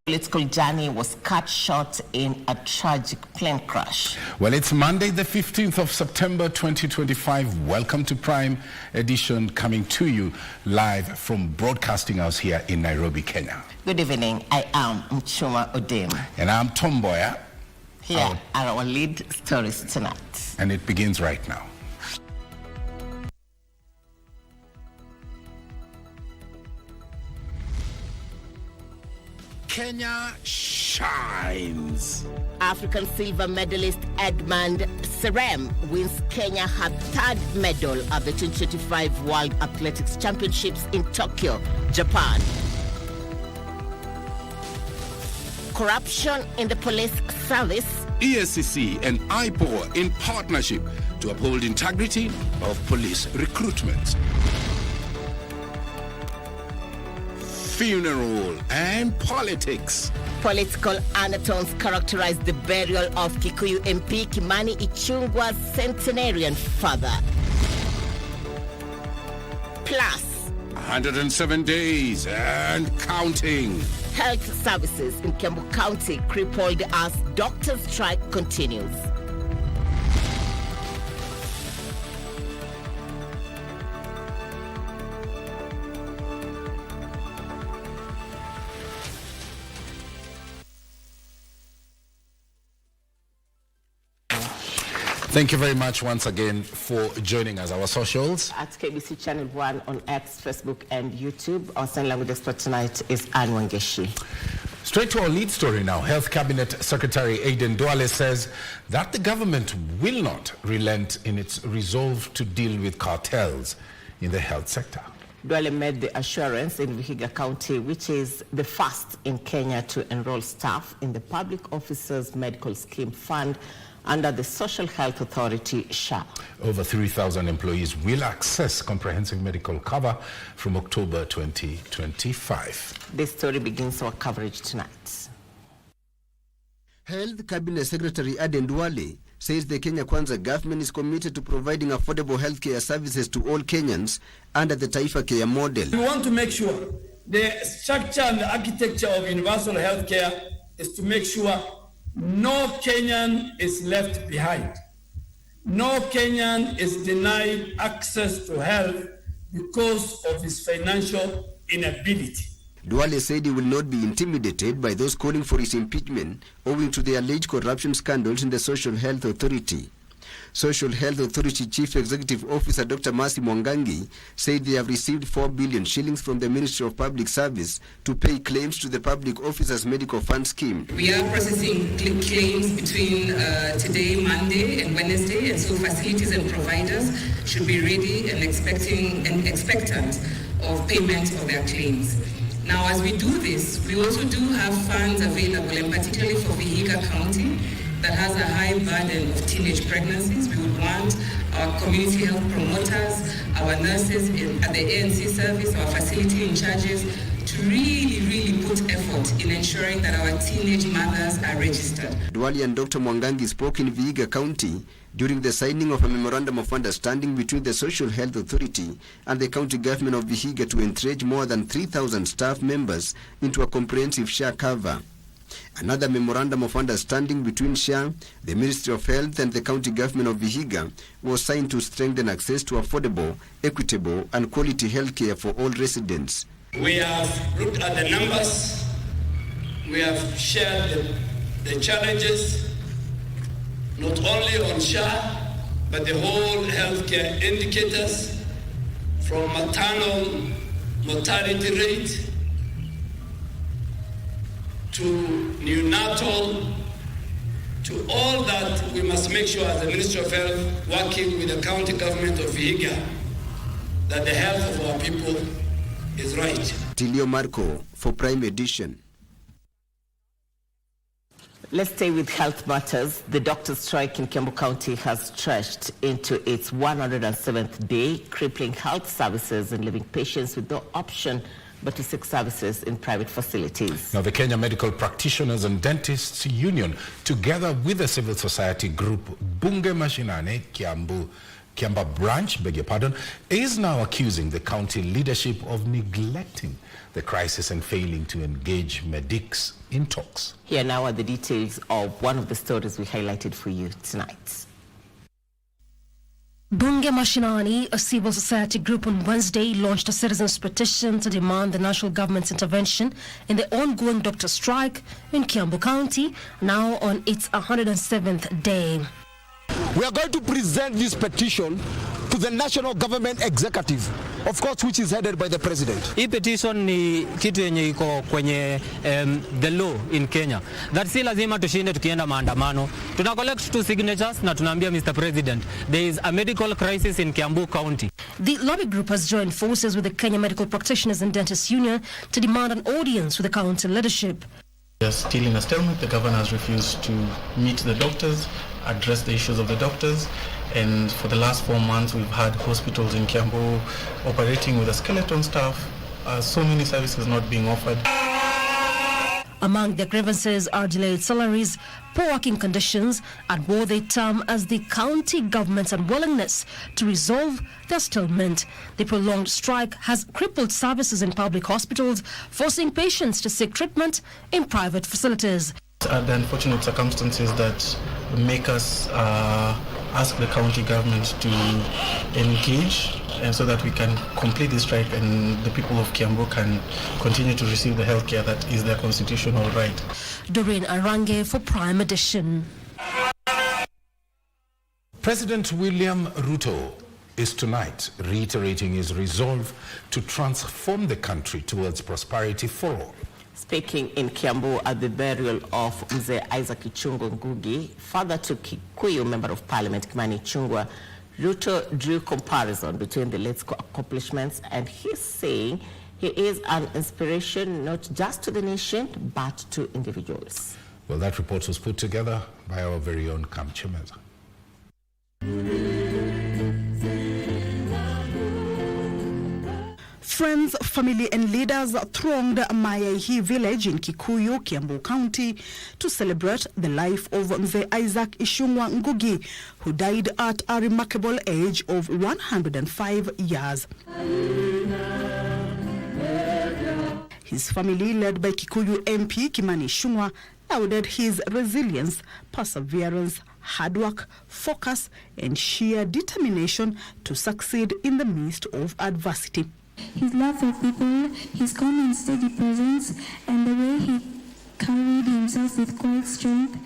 Political journey was cut short in a tragic plane crash. Well, it's Monday, the 15th of September, 2025. Welcome to Prime Edition, coming to you live from Broadcasting House here in Nairobi, Kenya. Good evening. I am Muchuma Odim. And I'm Mboya. Here are our lead stories tonight. And it begins right now. Kenya shines. African silver medalist Edmund Serem wins Kenya her third medal at the 2025 World Athletics Championships in Tokyo, Japan. Corruption in the police service. ESCC and IPOA in partnership to uphold integrity of police recruitment. Funeral and politics. Political undertones characterize the burial of Kikuyu MP Kimani Ichung'wah's centenarian father. Plus, 107 days and counting. Health services in Kiambu County crippled as doctors' strike continues. Thank you very much once again for joining us. Our socials at KBC Channel 1 on X, Facebook, and YouTube. Our sign language expert tonight is Anne Wangeshi. Straight to our lead story now. Health Cabinet Secretary Aden Duale says that the government will not relent in its resolve to deal with cartels in the health sector. Duale made the assurance in Vihiga County, which is the first in Kenya to enroll staff in the Public Officers Medical Scheme Fund under the Social Health Authority, SHA. Over 3,000 employees will access comprehensive medical cover from October 2025. This story begins our coverage tonight. Health Cabinet Secretary Aden Duale says the Kenya Kwanza government is committed to providing affordable healthcare services to all Kenyans under the Taifa Care model. We want to make sure the structure and the architecture of universal healthcare is to make sure no Kenyan is left behind. No Kenyan is denied access to health because of his financial inability. Duale said he will not be intimidated by those calling for his impeachment owing to the alleged corruption scandals in the Social Health Authority. Social Health Authority Chief Executive Officer Dr. Mercy Mwangangi said they have received 4 billion shillings from the Ministry of Public Service to pay claims to the Public Officers Medical Fund Scheme. We are processing claims between today, Monday, and Wednesday, and so facilities and providers should be ready and expectant of payment of their claims. Now, as we do this, we also do have funds available, and particularly for Vihiga County, that has a high burden of teenage pregnancies. We would want our community health promoters, our nurses at the ANC service, our facility in charges to really put effort in ensuring that our teenage mothers are registered. Duale and Dr. Mwangangi spoke in Vihiga County during the signing of a memorandum of understanding between the Social Health Authority and the county government of Vihiga to entrench more than 3,000 staff members into a comprehensive SHA cover. Another memorandum of understanding between SHA, the Ministry of Health, and the county government of Vihiga was signed to strengthen access to affordable, equitable, and quality healthcare for all residents. We have looked at the numbers. We have shared the challenges, not only on SHA, but the whole healthcare indicators, from maternal mortality rate to neonatal, to all that. We must make sure as the Ministry of Health, working with the county government of Vihiga, that the health of our people is right. Tilio Marco for Prime Edition. Let's stay with health matters. The doctor's strike in Kiambu County has stretched into its 107th day, crippling health services and leaving patients with no option but to seek services in private facilities. Now, the Kenya Medical Practitioners and Dentists Union, together with the civil society group Bunge Mashinane Kiambu, Kiambu branch, is now accusing the county leadership of neglecting the crisis and failing to engage medics in talks. Here now are the details of one of the stories we highlighted for you tonight. Bunge Mashinani, a civil society group, on Wednesday launched a citizens' petition to demand the national government's intervention in the ongoing doctor strike in Kiambu County, now on its 107th day. We are going to present this petition to the national government executive, of course, which is headed by the president. Hii petition ni kitu yenye iko kwenye the law in Kenya. That si lazima tushinde tukienda maandamano. Tuna collect 2 signatures na tunaambia Mr. President, there is a medical crisis in Kiambu County. The lobby group has joined forces with the Kenya Medical Practitioners and Dentists Union to demand an audience with the council leadership. We are still in a stalemate. The governor has refused to meet the doctors, address the issues of the doctors, and for the last 4 months we've had hospitals in Kiambu operating with a skeleton staff, so many services not being offered. Among their grievances are delayed salaries, poor working conditions, and what they term as the county government's unwillingness to resolve their stalemate. The prolonged strike has crippled services in public hospitals, forcing patients to seek treatment in private facilities. The unfortunate circumstances that make us ask the county government to engage, and so that we can complete the strike and the people of Kiambu can continue to receive the health care that is their constitutional right. Doreen Arange for Prime Edition. President William Ruto is tonight reiterating his resolve to transform the country towards prosperity for all. Speaking in Kiambu at the burial of Mzee Isaac Ichungwa Ngugi, father to Kikuyu Member of Parliament Kimani Ichungwa, Ruto drew comparison between the late accomplishments, and he's saying he is an inspiration not just to the nation but to individuals. Well, that report was put together by our very own Kam Chimeza. Friends, family and leaders thronged Mayaihi village in Kikuyu, Kiambu County to celebrate the life of Mzee Isaac Ichungwa Ngugi, who died at a remarkable age of 105 years. His family, led by Kikuyu MP Kimani Ichungwa, lauded his resilience, perseverance, hard work, focus, and sheer determination to succeed in the midst of adversity. His love for people, his calm and steady presence, and the way he carried himself with quiet strength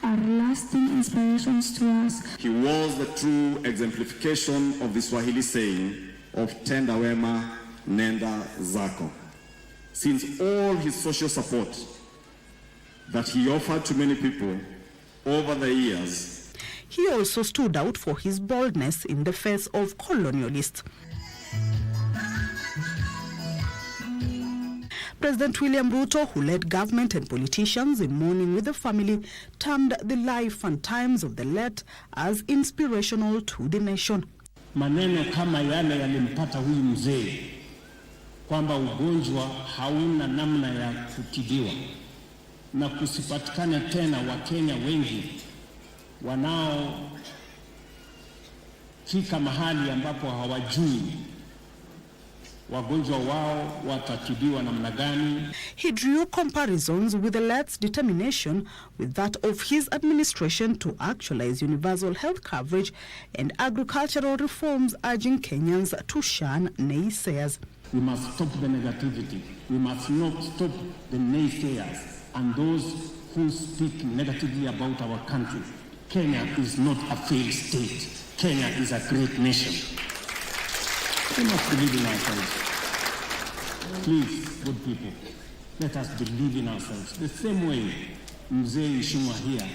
are lasting inspirations to us. He was the true exemplification of the Swahili saying of tenda wema nenda zako. Since all his social support that he offered to many people over the years, he also stood out for his boldness in the face of colonialists. President William Ruto, who led government and politicians in mourning with the family, termed the life and times of the late as inspirational to the nation. Maneno kama yale yalimpata huyu mzee, kwamba ugonjwa hauna namna ya kutibiwa na kusipatikane tena Wakenya wengi wanaofika mahali ambapo hawajui wagonjwa wao watatibiwa namna gani. He drew comparisons with the late's determination with that of his administration to actualize universal health coverage and agricultural reforms, urging Kenyans to shun naysayers. We must stop the negativity. We must not stop the naysayers and those who speak negatively about our country. Kenya is not a failed state. Kenya is a great nation. We must believe in ourselves. Please, good people, let us believe in ourselves. The same way Mzee Ichungwa here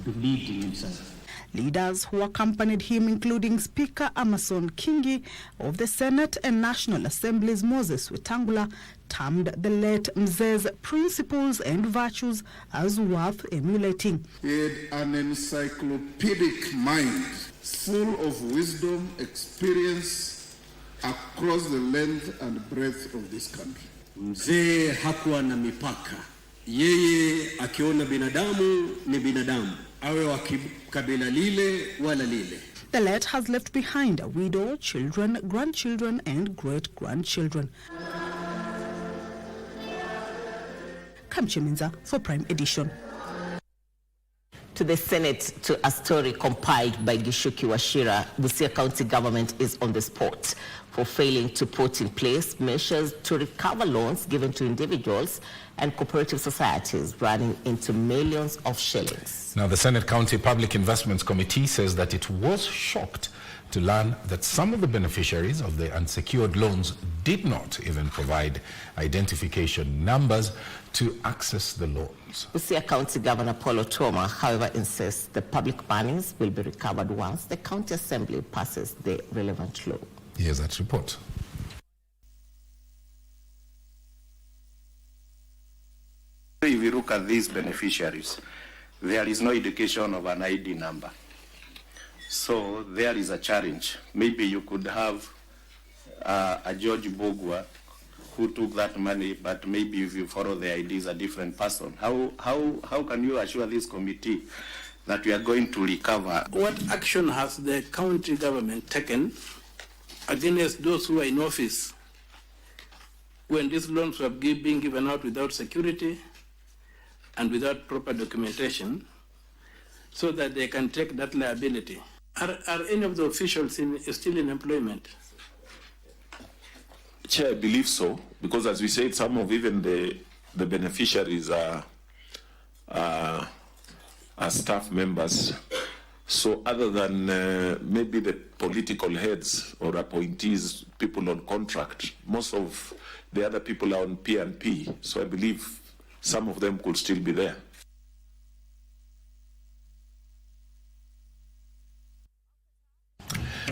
believed in himself. Leaders who accompanied him, including Speaker Amason Kingi of the Senate and National Assembly's Moses Wetangula, termed the late Mzee's principles and virtues as worth emulating. He had an encyclopedic mind, full of wisdom, experience, across the length and breadth of this country. Mzee hakuwa na mipaka. Yeye akiona binadamu ni binadamu, awe wa kabila lile wala lile. The late has left behind a widow, children, grandchildren, and great-grandchildren. Kamchiminza for Prime Edition. To the Senate, to a story compiled by Gishuki Washira, Busia County government is on the spot for failing to put in place measures to recover loans given to individuals and cooperative societies running into millions of shillings. Now, the Senate County Public Investments Committee says that it was shocked to learn that some of the beneficiaries of the unsecured loans did not even provide identification numbers to access the loans. Busia County Governor Paul Otoma, however, insists the public monies will be recovered once the County Assembly passes the relevant law. Here's that report. If you look at these beneficiaries, there is no indication of an ID number. So there is a challenge. Maybe you could have a George Bogwa who took that money, but maybe if you follow the ID is a different person. How can you assure this committee that we are going to recover? What action has the county government taken against those who are in office when these loans were being given out without security and without proper documentation, so that they can take that liability? Are any of the officials still in employment? Chair, I believe so, because as we said, some of even the beneficiaries are staff members. So other than maybe the political heads or appointees, people on contract, most of the other people are on P&P. So I believe some of them could still be there.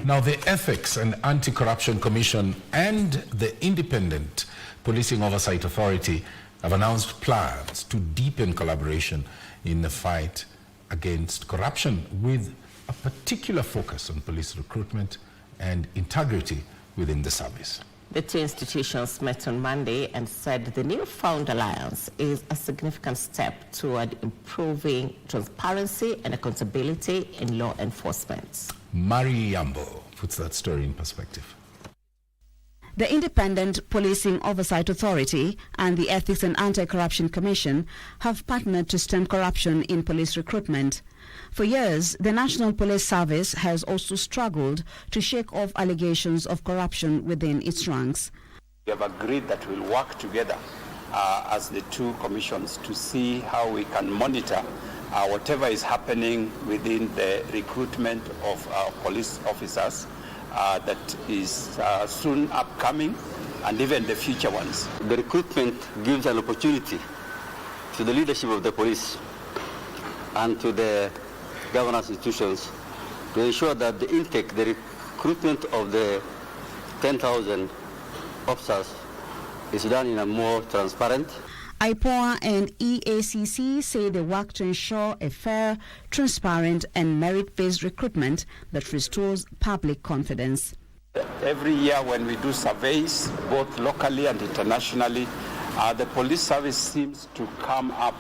Now, the Ethics and Anti-Corruption Commission and the Independent Policing Oversight Authority have announced plans to deepen collaboration in the fight against corruption, with a particular focus on police recruitment and integrity within the service. The two institutions met on Monday and said the newfound alliance is a significant step toward improving transparency and accountability in law enforcement. Kiambu puts that story in perspective. The Independent Policing Oversight Authority and the Ethics and Anti-Corruption Commission have partnered to stem corruption in police recruitment. For years, the National Police Service has also struggled to shake off allegations of corruption within its ranks. We have agreed that we'll work together as the two commissions to see how we can monitor whatever is happening within the recruitment of police officers that is soon upcoming, and even the future ones. The recruitment gives an opportunity to the leadership of the police and to the governance institutions to ensure that the intake, the recruitment of the 10,000 officers is done in a more transparent. IPOA and EACC say they work to ensure a fair, transparent and merit-based recruitment that restores public confidence. Every year when we do surveys, both locally and internationally, the police service seems to come up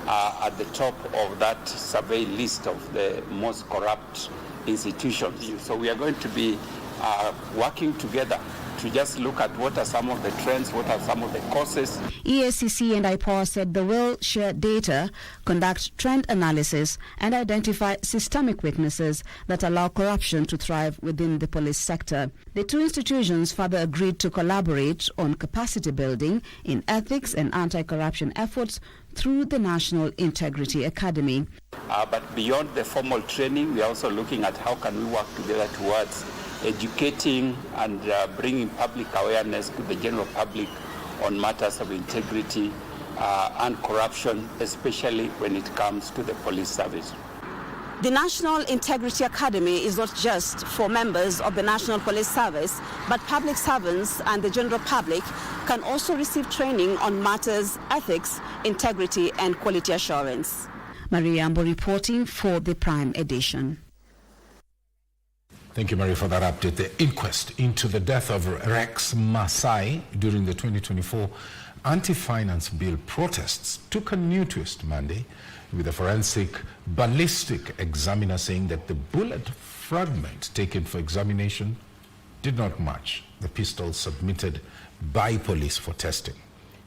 at the top of that survey list of the most corrupt institutions. So we are going to be working together to just look at what are some of the trends, what are some of the causes. EACC and IPOA said they will share data, conduct trend analysis, and identify systemic weaknesses that allow corruption to thrive within the police sector. The two institutions further agreed to collaborate on capacity building in ethics and anti-corruption efforts through the National Integrity Academy. But beyond the formal training, we are also looking at how can we work together towards educating and bringing public awareness to the general public on matters of integrity and corruption, especially when it comes to the police service. The National Integrity Academy is not just for members of the National Police Service, but public servants and the general public can also receive training on matters, ethics, integrity and quality assurance. Kiambu reporting for the Prime Edition. Thank you, Mary, for that update. The inquest into the death of Rex Masai during the 2024 anti-finance bill protests took a new twist Monday, with a forensic ballistic examiner saying that the bullet fragment taken for examination did not match the pistol submitted by police for testing.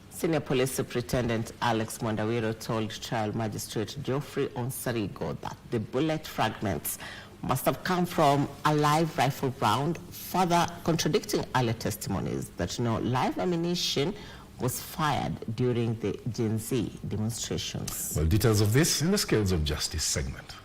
Senior Police Superintendent Alex Mwandawiro told trial magistrate Geoffrey Onsarigo that the bullet fragments must have come from a live rifle round, further contradicting earlier testimonies that no live ammunition was fired during the Gen Z demonstrations. Well, details of this in the Scales of Justice segment.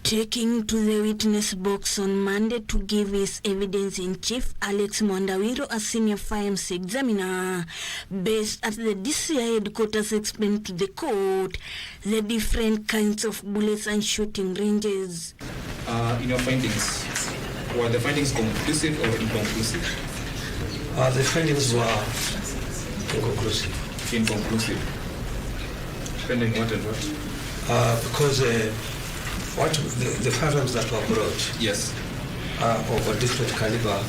Taking to the witness box on Monday to give his evidence in chief, Alex Mwandawiro, a senior firearms examiner based at the DCI headquarters, explained to the court the different kinds of bullets and shooting ranges. In your findings, were the findings conclusive or inconclusive? The findings were inconclusive. Inconclusive. Depending what and what? Because the firearms that were brought, yes, are of a different caliber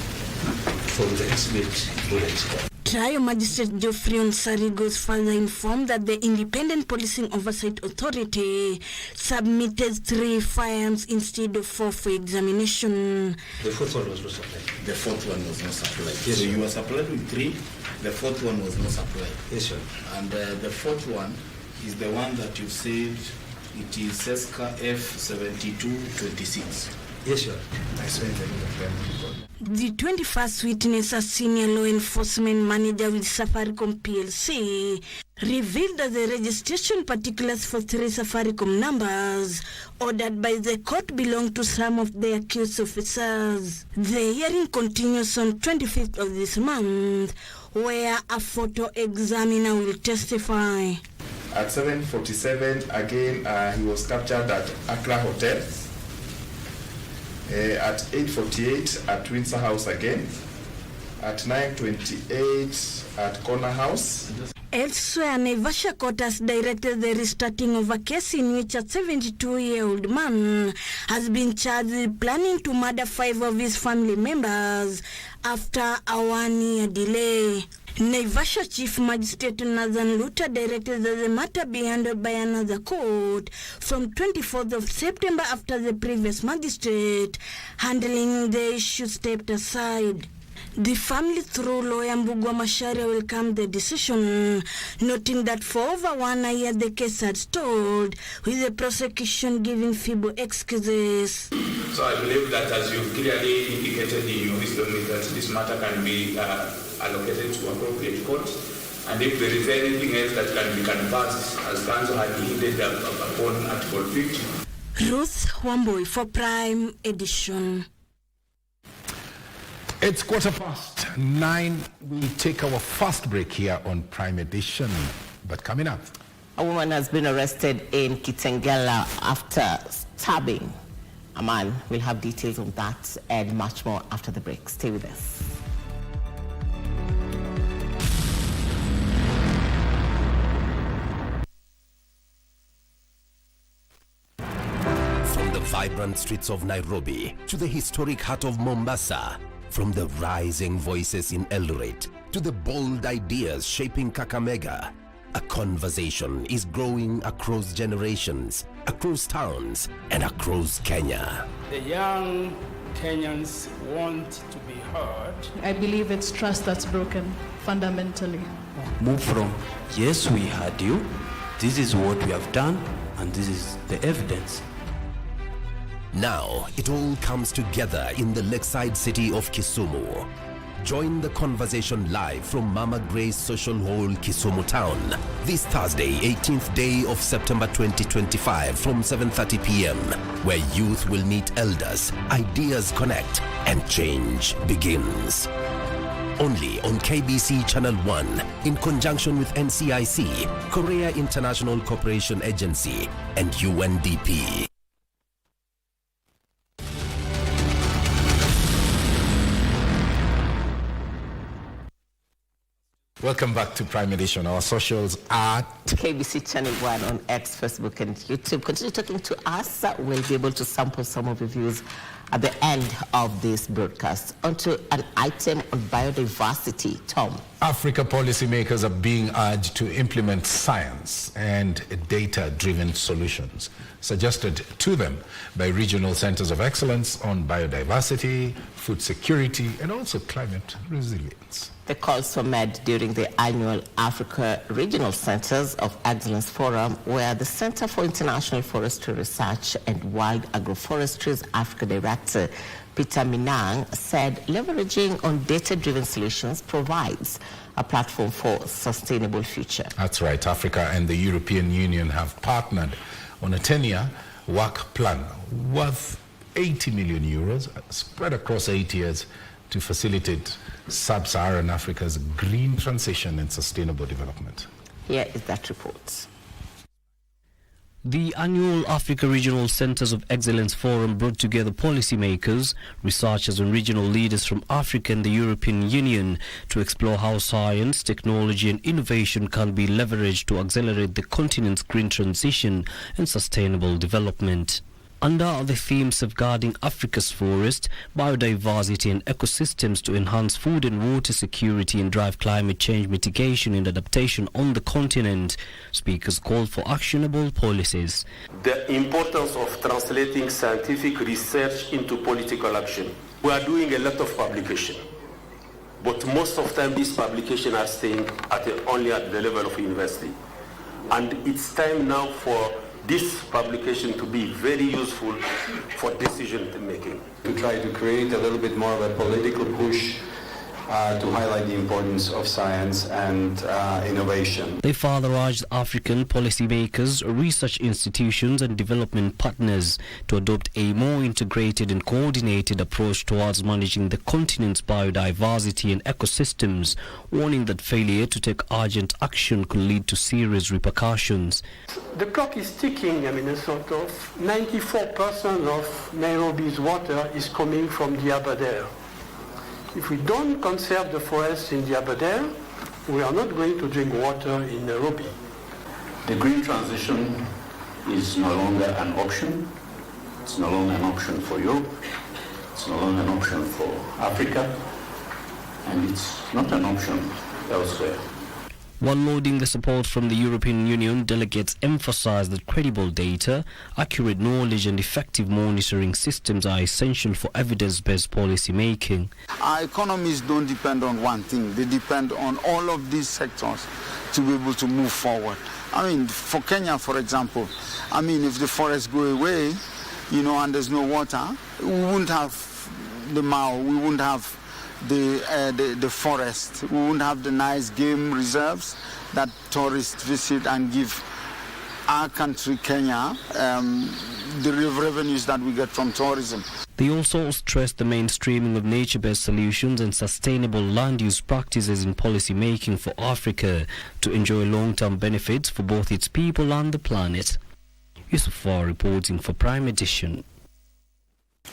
from the exhibit bullets. Trial Magistrate Geoffrey Onsarigo further informed that the Independent Policing Oversight Authority submitted 3 firearms instead of 4 for examination. The 4th one was not supplied. The 4th one was not supplied. Yes, so sir. you were supplied with 3, the 4th one was not supplied. Yes, sir. And the 4th one is the one that you said it is Seska F7226. Yes, sir. I saw in the The 21st witness, a senior law enforcement manager with Safaricom PLC, revealed that the registration particulars for 3 Safaricom numbers ordered by the court belong to some of the accused officers. The hearing continues on 25th of this month, where a photo examiner will testify. At 7:47, again, he was captured at Accra Hotel. At 8:48 at Windsor House again. At 9:28 at Corner House. Elsewhere, Naivasha Court has directed the restarting of a case in which a 72-year-old man has been charged with planning to murder 5 of his family members after a 1-year delay. Naivasha Chief Magistrate Nathan Luther directed that the matter be handled by another court from 24th of September after the previous magistrate handling the issue stepped aside. The family, through lawyer Mbugua Macharia, welcomed the decision, noting that for over 1 year the case had stalled, with the prosecution giving feeble excuses. So I believe that, as you clearly indicated in your wisdom, that this matter can be allocated to appropriate court, and if there is anything else that can be canvassed, as counsel had hinted upon Article 50. Ruth Wamboi for Prime Edition. It's 9:15. We take our first break here on Prime Edition. But coming up, a woman has been arrested in Kitengela after stabbing a man. We'll have details on that and much more after the break. Stay with us. From the vibrant streets of Nairobi to the historic heart of Mombasa, from the rising voices in Eldoret to the bold ideas shaping Kakamega, a conversation is growing across generations, across towns, and across Kenya. The young Kenyans want to be heard. I believe it's trust that's broken, fundamentally. Move from, yes, we heard you, this is what we have done, and this is the evidence. Now, it all comes together in the lakeside city of Kisumu. Join the conversation live from Mama Grace Social Hall, Kisumu Town, this Thursday, 18th day of September 2025 from 7:30 p.m., where youth will meet elders, ideas connect, and change begins. Only on KBC Channel 1, in conjunction with NCIC, Korea International Cooperation Agency, and UNDP. welcome back to Prime Edition. Our socials are KBC Channel 1 on X, Facebook, and YouTube. Continue talking to us. We'll be able to sample some of your views at the end of this broadcast. Onto an item on biodiversity. Tom. Africa policymakers are being urged to implement science and data-driven solutions suggested to them by regional centers of excellence on biodiversity, food security, and also climate resilience. The calls were made during the annual Africa Regional Centers of Excellence Forum, where the Center for International Forestry Research and Wild Agroforestry's Africa Director, Peter Minang, said leveraging on data-driven solutions provides a platform for a sustainable future. That's right. Africa and the European Union have partnered on a 10-year work plan worth 80 million euros spread across 8 years to facilitate Sub-Saharan Africa's green transition and sustainable development. Here is that report. The annual Africa Regional Centers of Excellence Forum brought together policymakers, researchers and regional leaders from Africa and the European Union to explore how science, technology and innovation can be leveraged to accelerate the continent's green transition and sustainable development. Under the theme Safeguarding Africa's Forest, Biodiversity and Ecosystems to enhance food and water security and drive climate change mitigation and adaptation on the continent, speakers called for actionable policies. The importance of translating scientific research into political action. We are doing a lot of publication, but most of the time these publications are staying only at the level of university. And it's time now for this publication to be very useful for decision making. To try to create a little bit more of a political push to highlight the importance of science and innovation. They further urged African policymakers, research institutions and development partners to adopt a more integrated and coordinated approach towards managing the continent's biodiversity and ecosystems, warning that failure to take urgent action could lead to serious repercussions. The clock is ticking. I mean, a sort of 94% of Nairobi's water is coming from the Aberdare. If we don't conserve the forests in the Aberdare, we are not going to drink water in Nairobi. The green transition is no longer an option. It's no longer an option for Europe. It's no longer an option for Africa. And it's not an option elsewhere. While lauding the support from the European Union, delegates emphasized that credible data, accurate knowledge and effective monitoring systems are essential for evidence-based policy making. Our economies don't depend on one thing. They depend on all of these sectors to be able to move forward. I mean, for Kenya, for example, I mean, if the forests go away, and there's no water, we wouldn't have the Mao, we wouldn't have the forest, we wouldn't have the nice game reserves that tourists visit and give our country, Kenya, the revenues that we get from tourism. They also stressed the mainstreaming of nature-based solutions and sustainable land use practices in policy making for Africa to enjoy long-term benefits for both its people and the planet. Yusufar reporting for Prime Edition.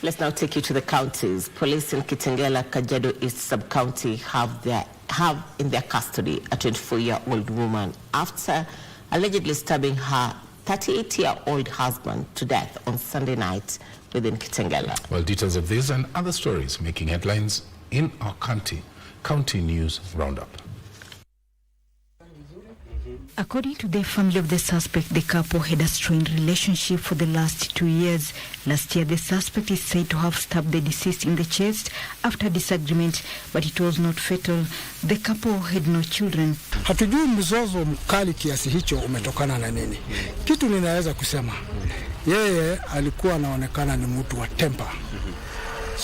Let's now take you to the counties. Police in Kitengela, Kajiado East Sub-County have in their custody a 24-year-old woman after allegedly stabbing her 38-year-old husband to death on Sunday night within Kitengela. Well, details of this and other stories making headlines in our county news roundup. According to the family of the suspect, the couple had a strained relationship for the last 2 years. Last year, the suspect is said to have stabbed the deceased in the chest after disagreement, but it was not fatal. The couple had no children. Hatujui mzozo mkali kiasi hicho umetokana na nini. Kitu ninaweza kusema, yeye alikuwa anaonekana ni mtu wa temper.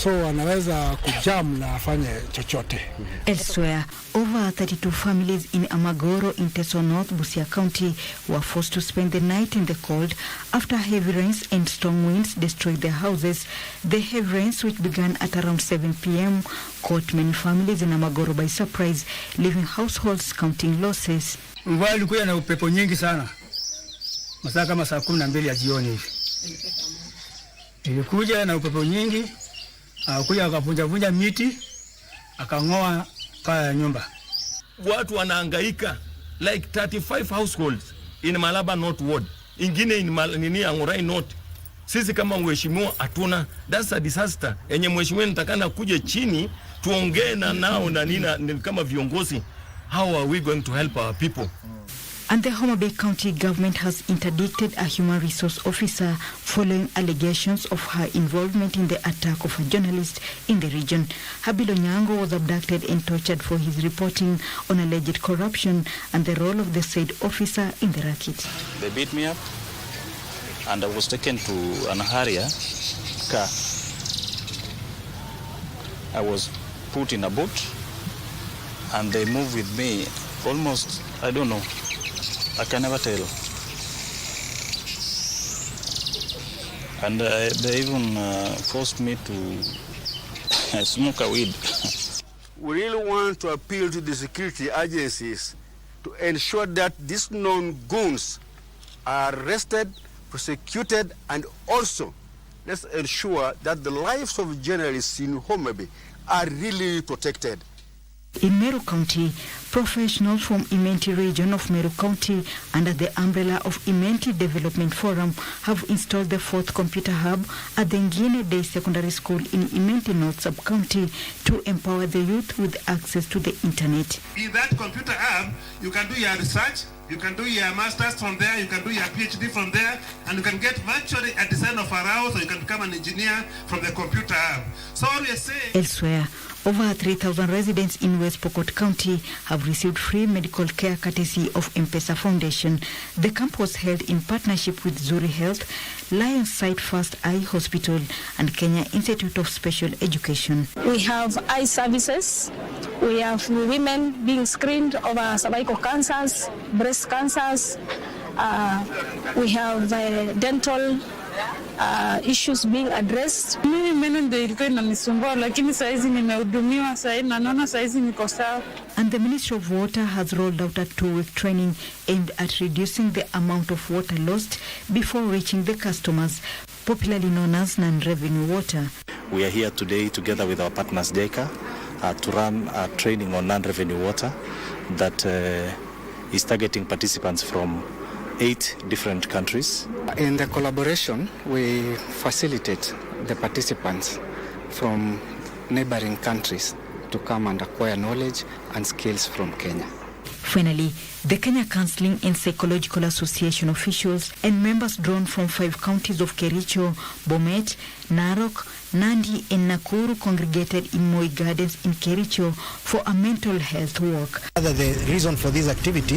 So anaweza kujam na afanye chochote. Elsewhere, over 32 families in Amagoro in Teso North, Busia County were forced to spend the night in the cold after heavy rains and strong winds destroyed their houses. The heavy rains, which began at around 7 p.m., caught many families in Amagoro by surprise, leaving households counting losses. Mvua ilikuwa na upepo nyingi sana. Masaa kama saa 12 ya jioni hivi. Ilikuja na upepo nyingi. Akuja akavunja miti, akang'oa paa ya nyumba. Watu wanahangaika like 35 households in Malaba North Ward, ingine in Angorai North. Sisi kama mheshimiwa hatuna. That's a disaster. Enye mheshimiwa nitakana kuje chini tuongee na nao na nina kama viongozi. How are we going to help our people? And the Homa Bay County government has interdicted a human resource officer following allegations of her involvement in the attack of a journalist in the region. Habilo Nyango was abducted and tortured for his reporting on alleged corruption and the role of the said officer in the racket. They beat me up and I was taken to an Harrier car. I was put in a boat and they moved with me almost, I don't know, I can never tell. And they even forced me to smoke a weed. We really want to appeal to the security agencies to ensure that these known goons are arrested, prosecuted, and also let's ensure that the lives of journalists in Homa Bay are really protected. In Meru County, professionals from Imenti region of Meru County under the umbrella of Imenti Development Forum have installed the 4th computer hub at the Ngine Day Secondary School in Imenti North Sub-County to empower the youth with access to the internet. In that computer hub, you can do your research, you can do your master's from there, you can do your PhD from there, and you can get virtually a design of a house, or you can become an engineer from the computer hub. So what we are saying... Elsewhere, over 3,000 residents in West Pokot County have received free medical care courtesy of M-Pesa Foundation. The camp was held in partnership with Zuri Health, Lions Sight First Eye Hospital, and Kenya Institute of Special Education. We have eye services. We have women being screened over cervical cancers, breast cancers. We have dental issues being addressed. Mimi meno ndio ilikuwa inanisumbua lakini saizi nimehudumiwa sasa na naona saizi niko sawa. And the Ministry of Water has rolled out a 2-week training aimed at reducing the amount of water lost before reaching the customers, popularly known as non-revenue water. We are here today together with our partners JECA to run a training on non-revenue water that is targeting participants from 8 different countries. In the collaboration, we facilitate the participants from neighboring countries to come and acquire knowledge and skills from Kenya. Finally, the Kenya Counseling and Psychological Association officials and members drawn from 5 counties of Kericho, Bomet, Narok, Nandi and Nakuru congregated in Moi Gardens in Kericho for a mental health walk. The reason for this activity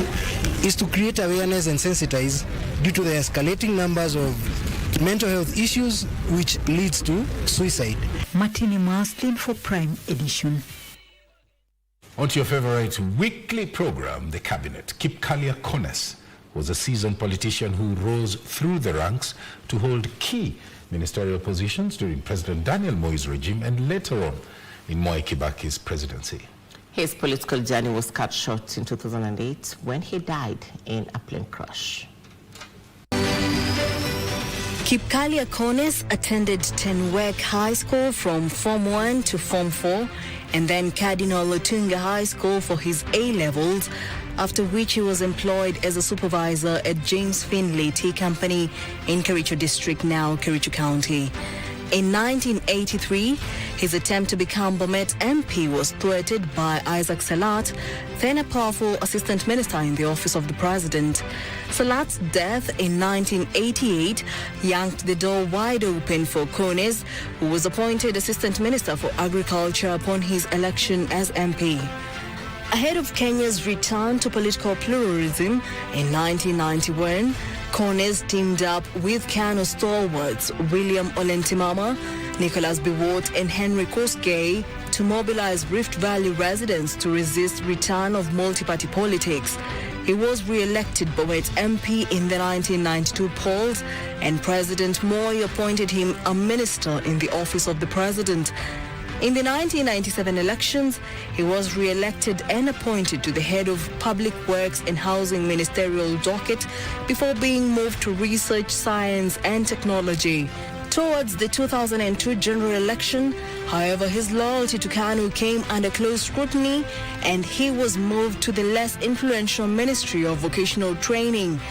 is to create awareness and sensitize due to the escalating numbers of mental health issues which leads to suicide. Martini Marslin for Prime Edition. On to your favorite weekly program, The Cabinet. Kipkalia Kones was a seasoned politician who rose through the ranks to hold key ministerial positions during President Daniel Moi's regime and later on in Mwai Kibaki's presidency. His political journey was cut short in 2008 when he died in a plane crash. Kipkalia Kones attended Tenwek High School from Form 1 to Form 4 and then Cardinal Lutunga High School for his A-levels, after which he was employed as a supervisor at James Finley Tea Company in Kericho District, now Kericho County. In 1983, his attempt to become Bomet MP was thwarted by Isaac Salat, then a powerful assistant minister in the office of the president. Salat's death in 1988 yanked the door wide open for Kones, who was appointed assistant minister for agriculture upon his election as MP. Ahead of Kenya's return to political pluralism in 1991, Kones teamed up with KANU stalwarts William Olentimama, Nicholas Biwott and Henry Kosgei to mobilize Rift Valley residents to resist return of multi-party politics. He was re-elected Bomet MP in the 1992 polls, and President Moi appointed him a minister in the office of the president. In the 1997 elections, he was re-elected and appointed to the head of Public Works and Housing Ministerial docket before being moved to Research, Science and Technology. Towards the 2002 general election, however, his loyalty to KANU came under close scrutiny and he was moved to the less influential Ministry of Vocational Training.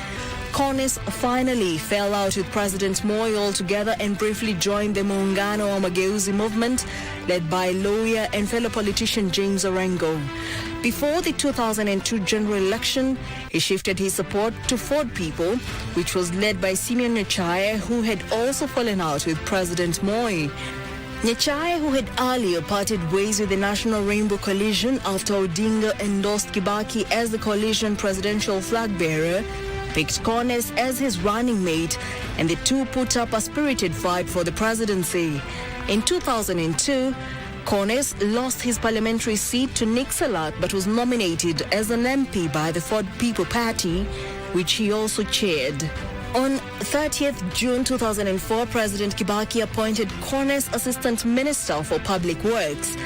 Cornes finally fell out with President Mboya altogether and briefly joined the Muungano wa Mageuzi movement led by lawyer and fellow politician James Orengo. Before the 2002 general election, he shifted his support to Ford People, which was led by Simeon Nyachae, who had also fallen out with President Mboya. Nyachae, who had earlier parted ways with the National Rainbow Coalition after Odinga endorsed Kibaki as the coalition presidential flag bearer, picked Cornes as his running mate, and the two put up a spirited fight for the presidency. In 2002, Cornes lost his parliamentary seat to Nick Salat but was nominated as an MP by the Ford People Party, which he also chaired. On 30th June 2004, President Kibaki appointed Cornes Assistant Minister for Public Works.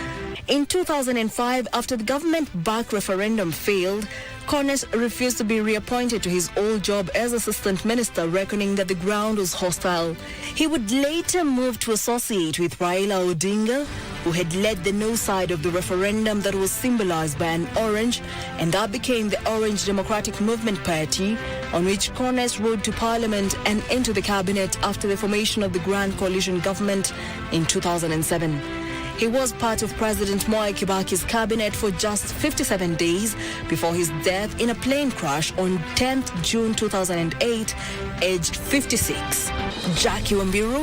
In 2005, after the government-backed referendum failed, Cornes refused to be reappointed to his old job as Assistant Minister, reckoning that the ground was hostile. He would later move to associate with Raila Odinga, who had led the no side of the referendum that was symbolized by an orange, and that became the Orange Democratic Movement Party, on which Cornes rode to Parliament and into the cabinet after the formation of the Grand Coalition government in 2007. He was part of President Mwai Kibaki's cabinet for just 57 days before his death in a plane crash on 10th June 2008, aged 56. Jackie Wambiru.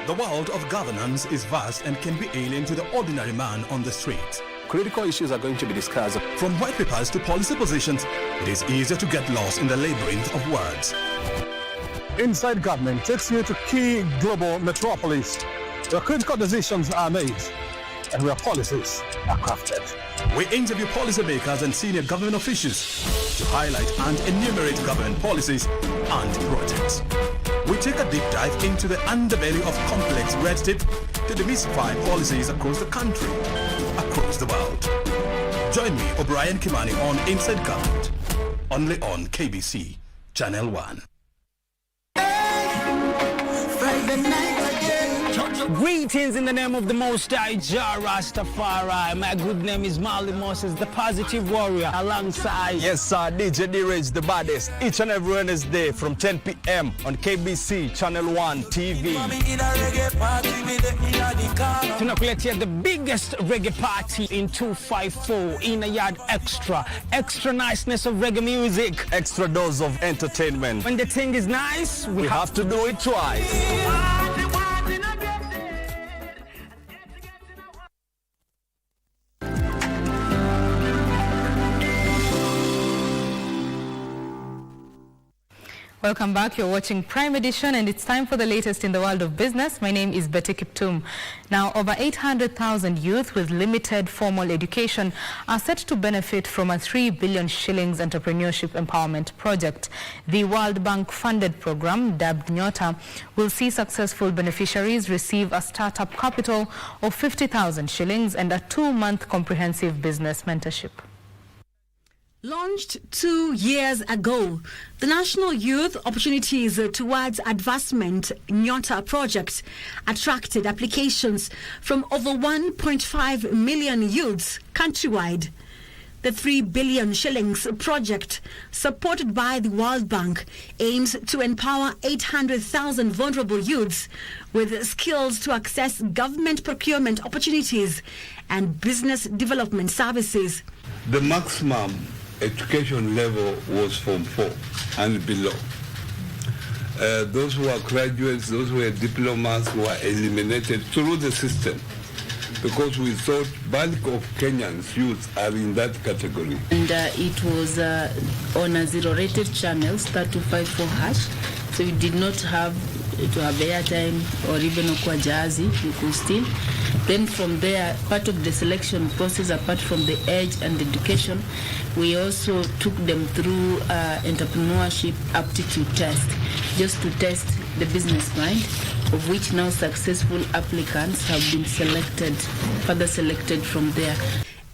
The world of governance is vast and can be alien to the ordinary man on the street. Critical issues are going to be discussed. From white papers to policy positions, it is easier to get lost in the labyrinth of words. Inside Government takes you to key global metropolis where critical decisions are made and where policies are crafted. We interview policymakers and senior government officials to highlight and enumerate government policies and projects. We take a deep dive into the underbelly of complex red tape to demystify policies across the country, across the world. Join me, O'Brien Kimani, on Inside Government, only on KBC Channel 1. Friday night again. Greetings in the name of the Most High Jah Rastafari. My good name is Marley Moses, the positive warrior, alongside... Yes, sir, DJ D-Rage, the baddest, each and every Wednesday from 10 p.m. on KBC Channel 1 TV. Tunakuletea the biggest reggae party in 254 in a yard extra niceness of reggae music, extra dose of entertainment. When the thing is nice, we have to do it twice. Welcome back. You're watching Prime Edition, and it's time for the latest in the world of business. My name is Betty Kiptum. Now, over 800,000 youth with limited formal education are set to benefit from a 3 billion shillings entrepreneurship empowerment project. The World Bank funded program, dubbed Nyota, will see successful beneficiaries receive a startup capital of 50,000 shillings and a 2-month comprehensive business mentorship. Launched 2 years ago, the National Youth Opportunities Towards Advancement Nyota project attracted applications from over 1.5 million youths countrywide. The 3 billion shillings project, supported by the World Bank, aims to empower 800,000 vulnerable youths with skills to access government procurement opportunities and business development services. The maximum education level was Form 4 and below. Those who are graduates, those who are diplomas were eliminated through the system because we thought bulk of Kenyans youth are in that category. And it was on a zero-rated channel, *254#. So you did not have to have airtime or even okwajazi, you could still. Then from there, part of the selection process, apart from the age and education, we also took them through entrepreneurship aptitude test, just to test the business mind, of which now successful applicants have been selected, further selected from there.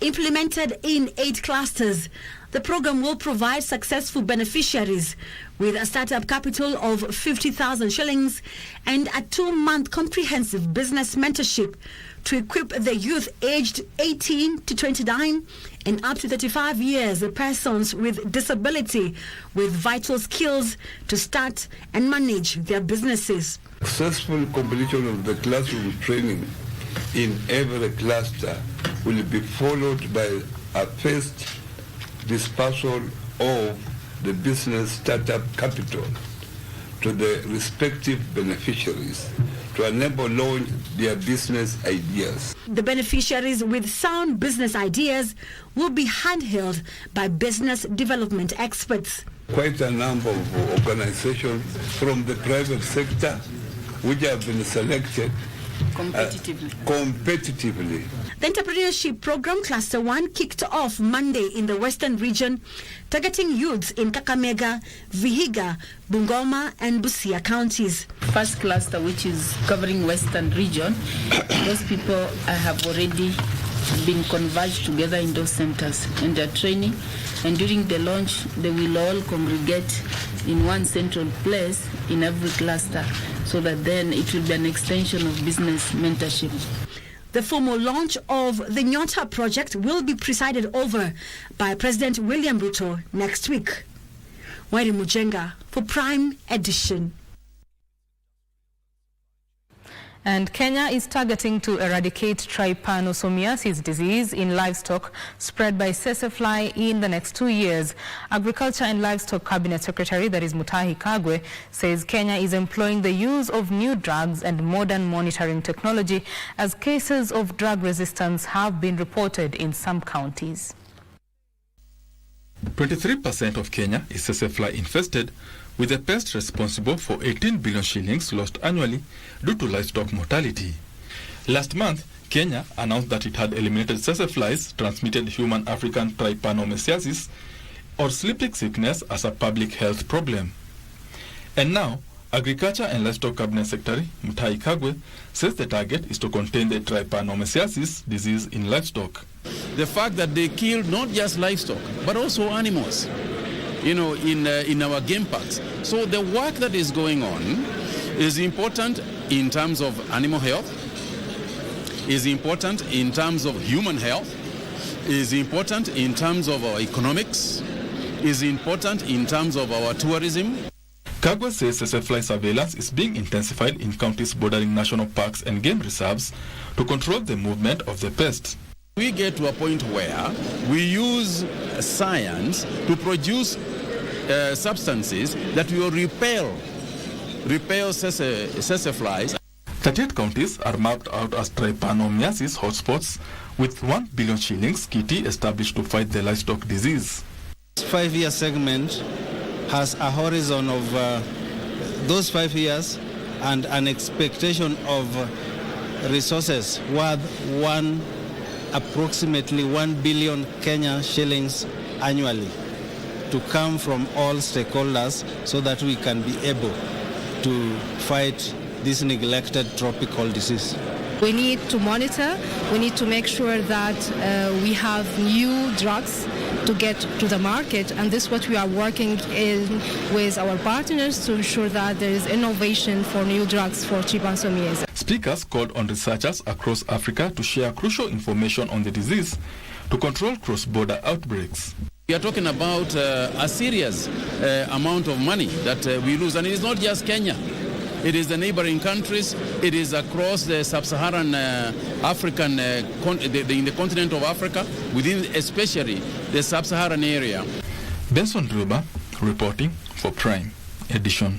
Implemented in 8 clusters, the program will provide successful beneficiaries with a startup capital of 50,000 shillings and a 2-month comprehensive business mentorship to equip the youth aged 18 to 29 and up to 35 years, persons with disability with vital skills to start and manage their businesses. Successful completion of the classroom training in every cluster will be followed by a first dispersal of the business startup capital to the respective beneficiaries to enable launch their business ideas. The beneficiaries with sound business ideas will be handheld by business development experts. Quite a number of organizations from the private sector which have been selected competitively. The entrepreneurship program Cluster 1 kicked off Monday in the Western region, targeting youths in Kakamega, Vihiga, Bungoma and Busia counties. First cluster, which is covering Western region, those people have already been converged together in those centers and they're training. And during the launch, they will all congregate in one central place in every cluster, so that then it will be an extension of business mentorship. The formal launch of the Nyota project will be presided over by President William Ruto next week. Wairi Mujenga for Prime Edition. And Kenya is targeting to eradicate trypanosomiasis disease in livestock spread by sesefly in the next 2 years. Agriculture and Livestock Cabinet Secretary, that is Mutahi Kagwe, says Kenya is employing the use of new drugs and modern monitoring technology as cases of drug resistance have been reported in some counties. 23% of Kenya is sesefly infested, with the pest responsible for 18 billion shillings lost annually due to livestock mortality. Last month, Kenya announced that it had eliminated seseflies transmitted human African trypanomyces or sleep sickness as a public health problem. And now, Agriculture and Livestock Cabinet Secretary Mutahi Kagwe says the target is to contain the trypanomyces disease in livestock. The fact that they killed not just livestock but also animals, in our game parks. So the work that is going on is important in terms of animal health, is important in terms of human health, is important in terms of our economics, is important in terms of our tourism. Kagwe says sesefly surveillance is being intensified in counties bordering national parks and game reserves to control the movement of the pest. We get to a point where we use science to produce substances that will repel seseflies. 38 counties are mapped out as trypanomyces hotspots, with 1 billion shillings kitty established to fight the livestock disease. This 5-year segment has a horizon of those 5 years and an expectation of resources worth approximately 1 billion Kenya shillings annually to come from all stakeholders so that we can be able to fight this neglected tropical disease. We need to monitor, we need to make sure that we have new drugs to get to the market, and this is what we are working in with our partners to ensure that there is innovation for new drugs for trypanosomiasis. Speakers called on researchers across Africa to share crucial information on the disease to control cross-border outbreaks. We are talking about a serious amount of money that we lose, and it is not just Kenya. It is the neighboring countries. It is across the sub-Saharan African, in the continent of Africa, within especially the sub-Saharan area. Benson Druba reporting for Prime Edition.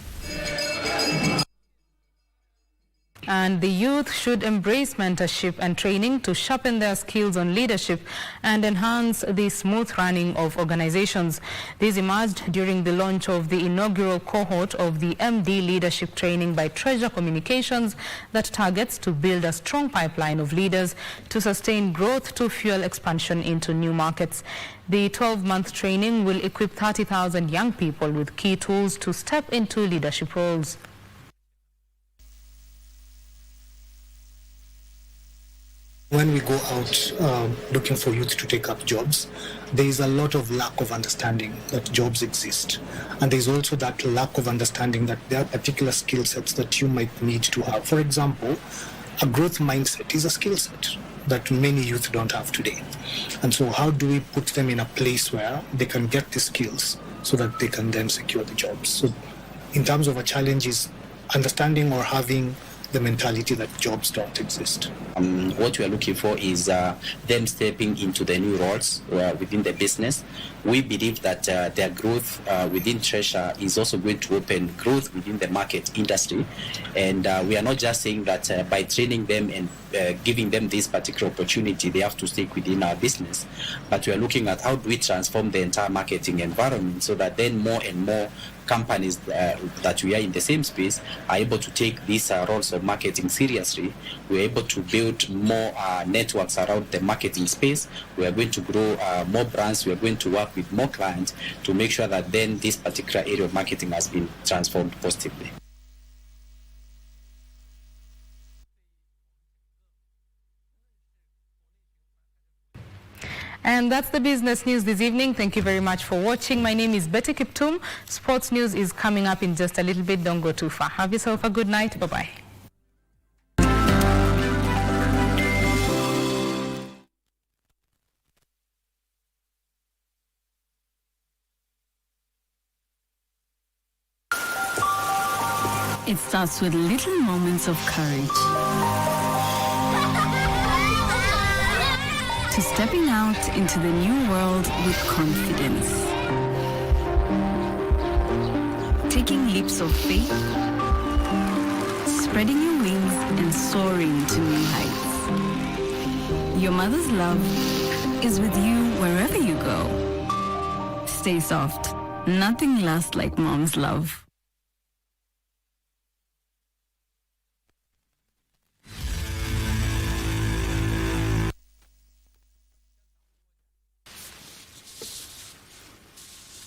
And the youth should embrace mentorship and training to sharpen their skills on leadership and enhance the smooth running of organizations. This emerged during the launch of the inaugural cohort of the MD leadership training by Treasure Communications that targets to build a strong pipeline of leaders to sustain growth to fuel expansion into new markets. The 12-month training will equip 30,000 young people with key tools to step into leadership roles. When we go out looking for youth to take up jobs, there is a lot of lack of understanding that jobs exist. And there's also that lack of understanding that there are particular skill sets that you might need to have. For example, a growth mindset is a skill set that many youth don't have today. And so how do we put them in a place where they can get the skills so that they can then secure the jobs? So in terms of a challenge is understanding or having the mentality that jobs don't exist. What we are looking for is them stepping into the new roles within the business. We believe that their growth within Treasure is also going to open growth within the market industry. And we are not just saying that by training them and giving them this particular opportunity, they have to stick within our business. But we are looking at how do we transform the entire marketing environment so that then more and more companies that we are in the same space are able to take these roles of marketing seriously. We're able to build more networks around the marketing space. We are going to grow more brands. We are going to work with more clients to make sure that then this particular area of marketing has been transformed positively. And that's the business news this evening. Thank you very much for watching. My name is Betty Kiptum. Sports news is coming up in just a little bit. Don't go too far. Have yourself a good night. Bye-bye. It starts with little moments of courage. To stepping out into the new world with confidence. Taking leaps of faith. Spreading your wings and soaring to new heights. Your mother's love is with you wherever you go. Stay soft. Nothing lasts like mom's love.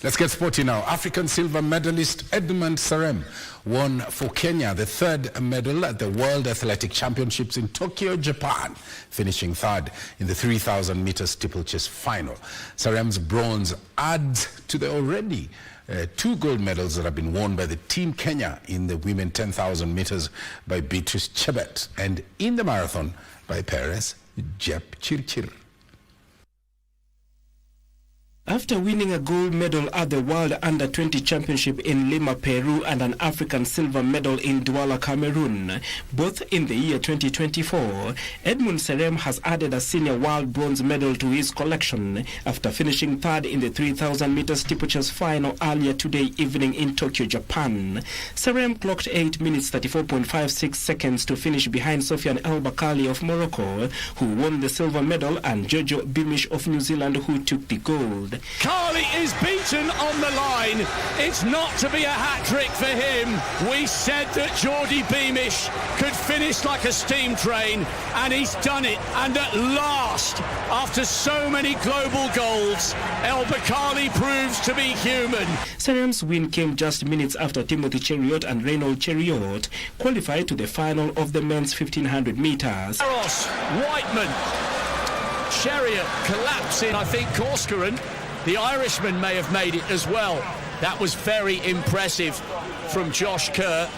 Let's get sporty now. African silver medalist Edmund Serem won for Kenya the third medal at the World Athletic Championships in Tokyo, Japan, finishing third in the 3,000 meter steeplechase final. Serem's bronze adds to the already 2 gold medals that have been won by the Team Kenya in the women 10,000 meters by Beatrice Chebet and in the marathon by Perez Jep Chirchir. After winning a gold medal at the World Under-20 Championship in Lima, Peru, and an African silver medal in Douala, Cameroon, both in the year 2024, Edmund Serem has added a senior world bronze medal to his collection after finishing third in the 3,000 meter steeplechase final earlier today evening in Tokyo, Japan. Serem clocked 8 minutes 34.56 seconds to finish behind Sofiane El Bakali of Morocco, who won the silver medal, and Jojo Bimish of New Zealand, who took the gold. Carly is beaten on the line. It's not to be a hat-trick for him. We said that Geordie Beamish could finish like a steam train, and he's done it. And at last, after so many global golds, El Bakali proves to be human. Serem's win came just minutes after Timothy Cheruiyot and Reynold Cheruiyot qualified to the final of the men's 1,500 meters. Ross, Whiteman, Cheruiyot collapsing, I think Corcoran. The Irishman may have made it as well. That was very impressive from Josh Kerr.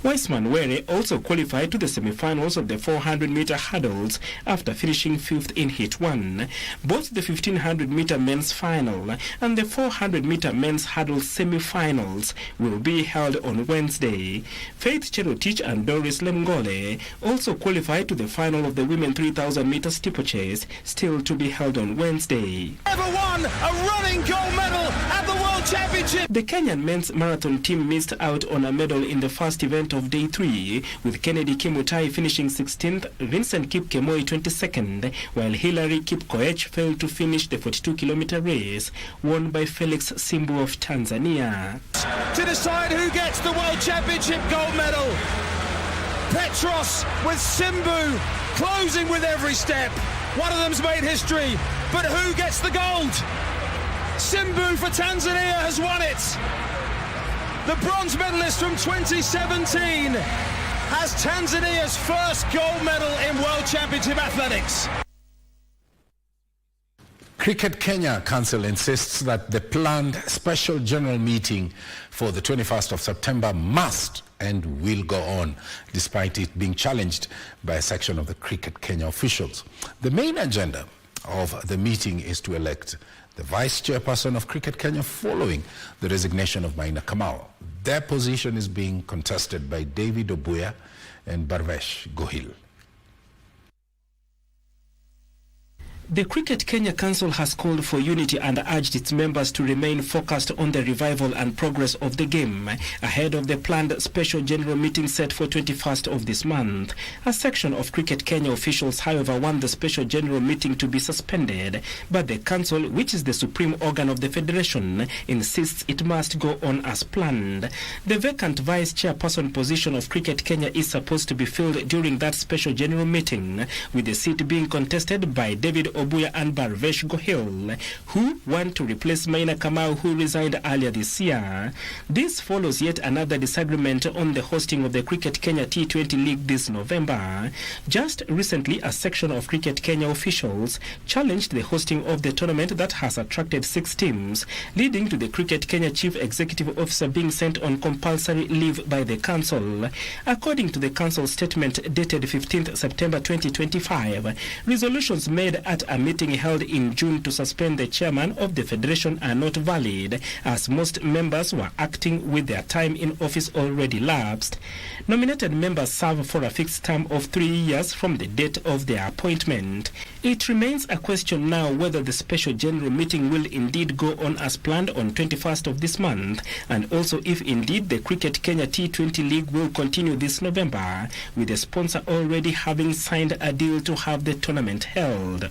Weissman Were also qualified to the semi-finals of the 400-meter hurdles after finishing 5th in Heat 1. Both the 1,500-meter men's final and the 400-meter men's hurdle semi-finals will be held on Wednesday. Faith Cherotich and Doris Lemgole also qualified to the final of the women 3,000-meter steeplechase, still to be held on Wednesday. Ever won a running gold medal at the World Championship. The Kenyan men's marathon team missed out on a medal in the first event of day 3, with Kennedy Kimutai finishing 16th, Vincent Kipkemoi 22nd, while Hilary Kipkoech failed to finish the 42-kilometer race, won by Felix Simbu of Tanzania. To decide who gets the World Championship gold medal, Petros with Simbu closing with every step. One of them's made history, but who gets the gold? Simbu for Tanzania has won it. The bronze medalist from 2017 has Tanzania's first gold medal in World Championship Athletics. Cricket Kenya Council insists that the planned special general meeting for the 21st of September must and will go on, despite it being challenged by a section of the Cricket Kenya officials. The main agenda of the meeting is to elect the vice chairperson of Cricket Kenya following the resignation of Maina Kamau. Their position is being contested by David Obuya and Barvesh Gohil. The Cricket Kenya Council has called for unity and urged its members to remain focused on the revival and progress of the game ahead of the planned special general meeting set for 21st of this month. A section of Cricket Kenya officials, however, want the special general meeting to be suspended, but the council, which is the supreme organ of the federation, insists it must go on as planned. The vacant vice chairperson position of Cricket Kenya is supposed to be filled during that special general meeting, with the seat being contested by David Obuya and Barvesh Gohil, who want to replace Maina Kamau, who resigned earlier this year. This follows yet another disagreement on the hosting of the Cricket Kenya T20 League this November. Just recently, a section of Cricket Kenya officials challenged the hosting of the tournament that has attracted 6 teams, leading to the Cricket Kenya Chief Executive Officer being sent on compulsory leave by the council. According to the council statement dated 15th September 2025, resolutions made at a meeting held in June to suspend the chairman of the federation are not valid, as most members were acting with their time in office already lapsed. Nominated members serve for a fixed term of 3 years from the date of their appointment. It remains a question now whether the special general meeting will indeed go on as planned on 21st of this month, and also if indeed the Cricket Kenya T20 League will continue this November, with the sponsor already having signed a deal to have the tournament held.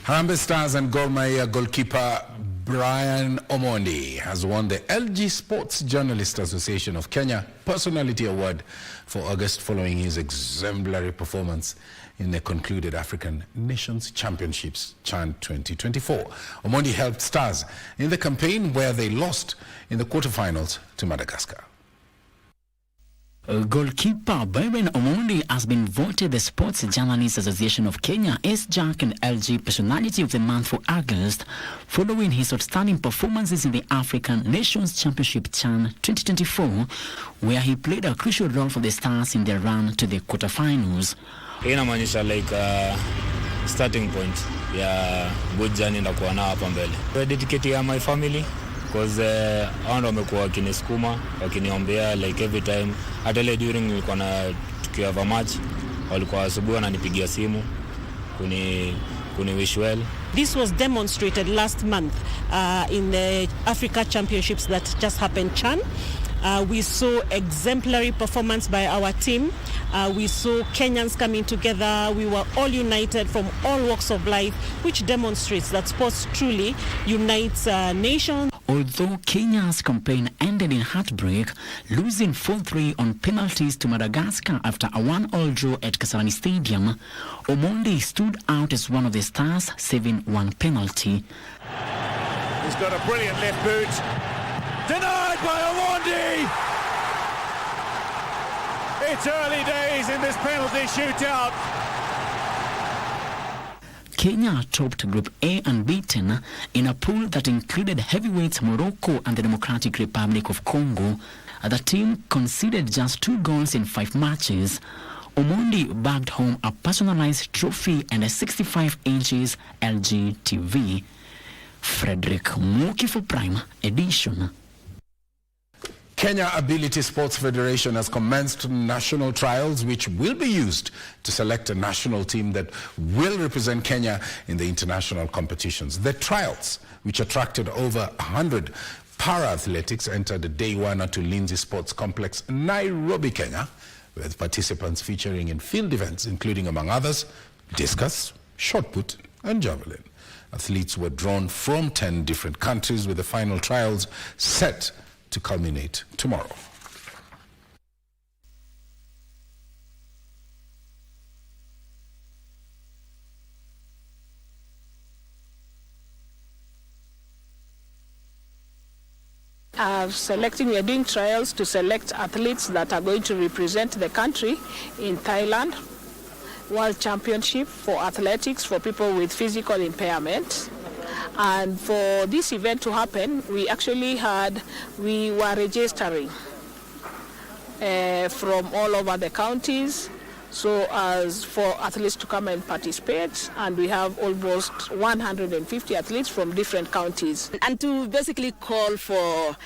Harambee Stars and Gor Mahia goalkeeper Brian Omondi has won the LG Sports Journalist Association of Kenya Personality Award for August following his exemplary performance in the concluded African Nations Championships CHAN 2024. Omondi helped Stars in the campaign where they lost in the quarterfinals to Madagascar. Goalkeeper Brian Omondi has been voted the Sports Journalists Association of Kenya SJAC and LG Personality of the Month for August, following his outstanding performances in the African Nations Championship CHAN 2024, where he played a crucial role for the Stars in their run to the quarterfinals. Inamaanisha starting point ya good journey ndakuwa nao hapa mbele. Dedicate ya my family, because hao ndio wamekuwa wakinisukuma, wakiniombea every time. Hata ile during nilikuwa na tukiwa match, walikuwa asubuhi wananipigia simu kuni wish well. This was demonstrated last month in the Africa Championships that just happened CHAN. We saw exemplary performance by our team. We saw Kenyans coming together. We were all united from all walks of life, which demonstrates that sports truly unites nations. Although Kenya's campaign ended in heartbreak, losing 4-3 on penalties to Madagascar after a 1-1 draw at Kasarani Stadium, Omondi stood out as one of the Stars, saving one penalty. He's got a brilliant left boot. Denied by Omondi! It's early days in this penalty shootout. Kenya topped Group A unbeaten in a pool that included heavyweights Morocco and the Democratic Republic of Congo. The team conceded just 2 goals in 5 matches. Omondi bagged home a personalized trophy and a 65 inches LG TV. Frederick Moki for Prime Edition. Kenya Ability Sports Federation has commenced national trials which will be used to select a national team that will represent Kenya in the international competitions. The trials, which attracted over 100 para-athletics, entered day 1 at Ulinzi Sports Complex, Nairobi, Kenya, with participants featuring in field events, including, among others, discus, shot put, and javelin. Athletes were drawn from 10 different countries, with the final trials set to culminate tomorrow. we are doing trials to select athletes that are going to represent the country in Thailand, World Championship for athletics for people with physical impairment. And for this event to happen, we were registering from all over the counties, so as for athletes to come and participate, and we have almost 150 athletes from different counties. And to basically call for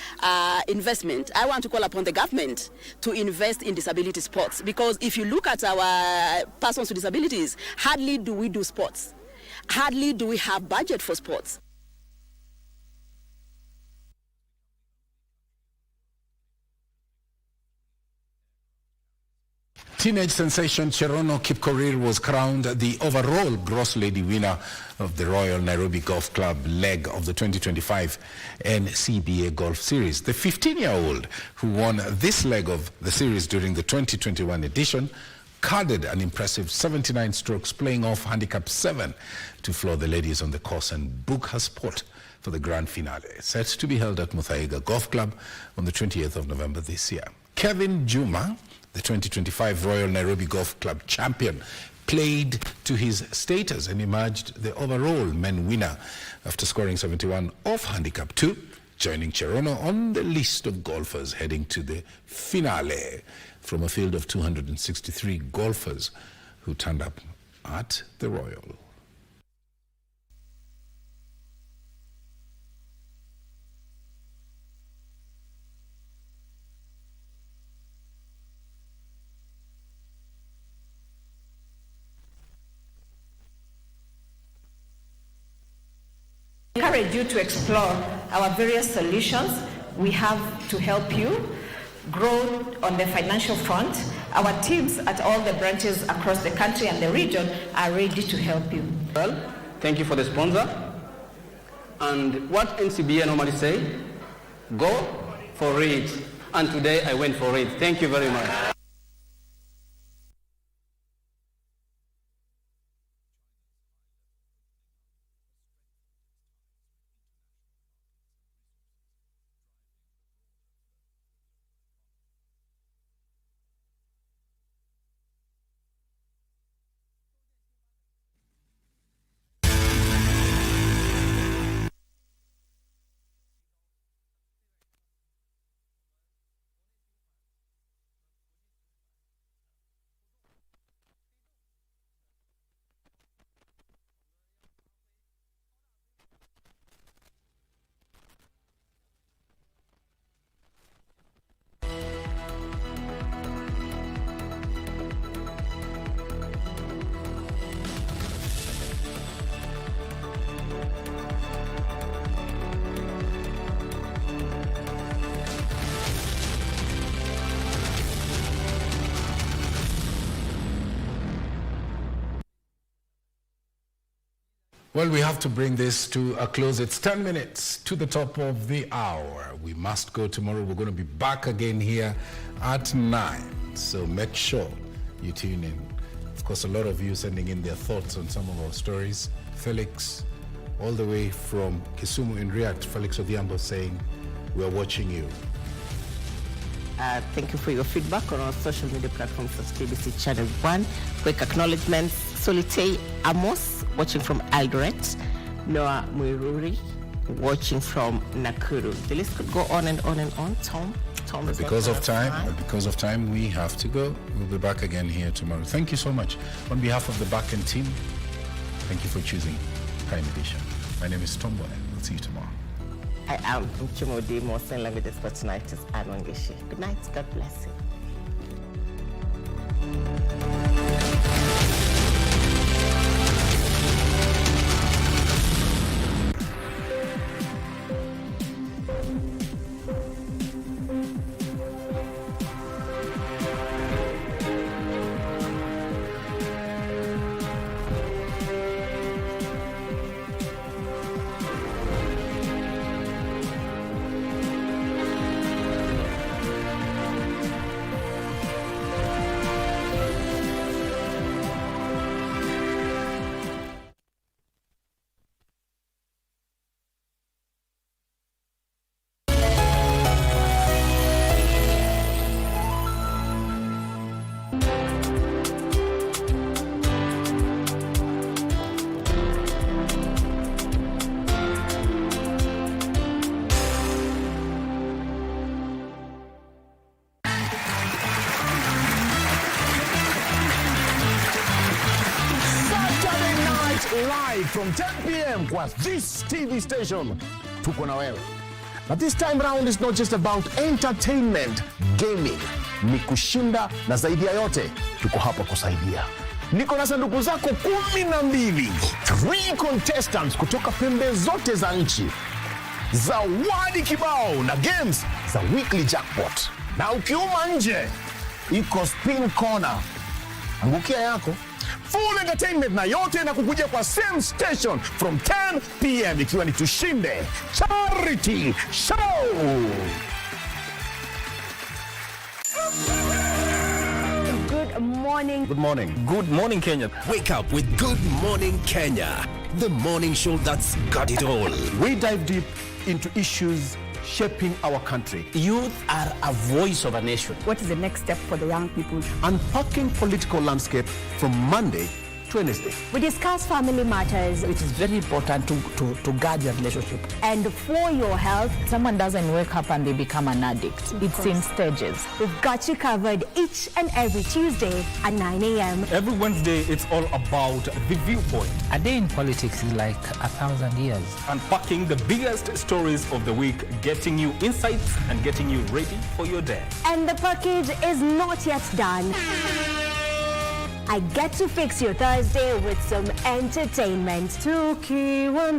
investment, I want to call upon the government to invest in disability sports, because if you look at our persons with disabilities, hardly do we do sports. Hardly do we have budget for sports. Teenage sensation Cherono Kipkorir was crowned the overall Gross Lady winner of the Royal Nairobi Golf Club leg of the 2025 NCBA Golf Series. The 15-year-old who won this leg of the series during the 2021 edition carded an impressive 79 strokes, playing off handicap 7 to floor the ladies on the course and book her spot for the grand finale, set to be held at Muthaiga Golf Club on the 28th of November this year. Kevin Juma, the 2025 Royal Nairobi Golf Club champion, played to his status and emerged the overall men winner after scoring 71 off handicap 2, joining Cherono on the list of golfers heading to the finale from a field of 263 golfers who turned up at the Royal. Encourage you to explore our various solutions we have to help you grow on the financial front. Our teams at all the branches across the country and the region are ready to help you. Well, thank you for the sponsor. And what NCBA normally say, go for it. And today I went for it. Thank you very much. Well, we have to bring this to a close. It's 10 minutes to the top of the hour. We must go tomorrow. We're going to be back again here at 9. So make sure you tune in. Of course, a lot of you sending in their thoughts on some of our stories. Felix, all the way from Kisumu in React, Felix Odhiambo saying, we're watching you. Thank you for your feedback on our social media platforms at KBC Channel 1. Quick acknowledgements. Solite Amos, watching from Eldoret. Noah Muiruri, watching from Nakuru. The list could go on and on and on. Tom is because of time, we have to go. We'll be back again here tomorrow. Thank you so much. On behalf of the backend team, thank you for choosing Prime Edition. My name is Mboya. We'll see you tomorrow. I am Muchuma, Odim, Mosen Languages for tonight is Anwangeshi. Good night. God bless you. from 10 p.m. kwa this TV station. Tuko na wewe. But this time round is not just about entertainment, gaming. Ni kushinda na zaidi ya yote, tuko hapa kusaidia. Niko na sanduku zako 12. 3 contestants kutoka pembe zote za nchi. Zawadi kibao na games za weekly jackpot. Na ukiuma nje, iko spin corner. Angukia yako. Full entertainment na yote na kukuja kwa same station from 10 p.m. ikiwa ni Tushinde Charity Show. Good morning. Good morning. Good morning, Kenya. Wake up with Good Morning Kenya, the morning show that's got it all. We dive deep into issues shaping our country. Youth are a voice of a nation. What is the next step for the young people? Unpacking political landscape from Monday to Wednesday. We discuss family matters. It is very important to guard your relationship. And for your health. Someone doesn't wake up and they become an addict. It's in stages. We've got you covered each and every Tuesday at 9 a.m. Every Wednesday, it's all about the viewpoint. A day in politics is like 1,000 years. Unpacking the biggest stories of the week, getting you insights and getting you ready for your day. And the package is not yet done. I get to fix your Thursday with some entertainment. Entertainment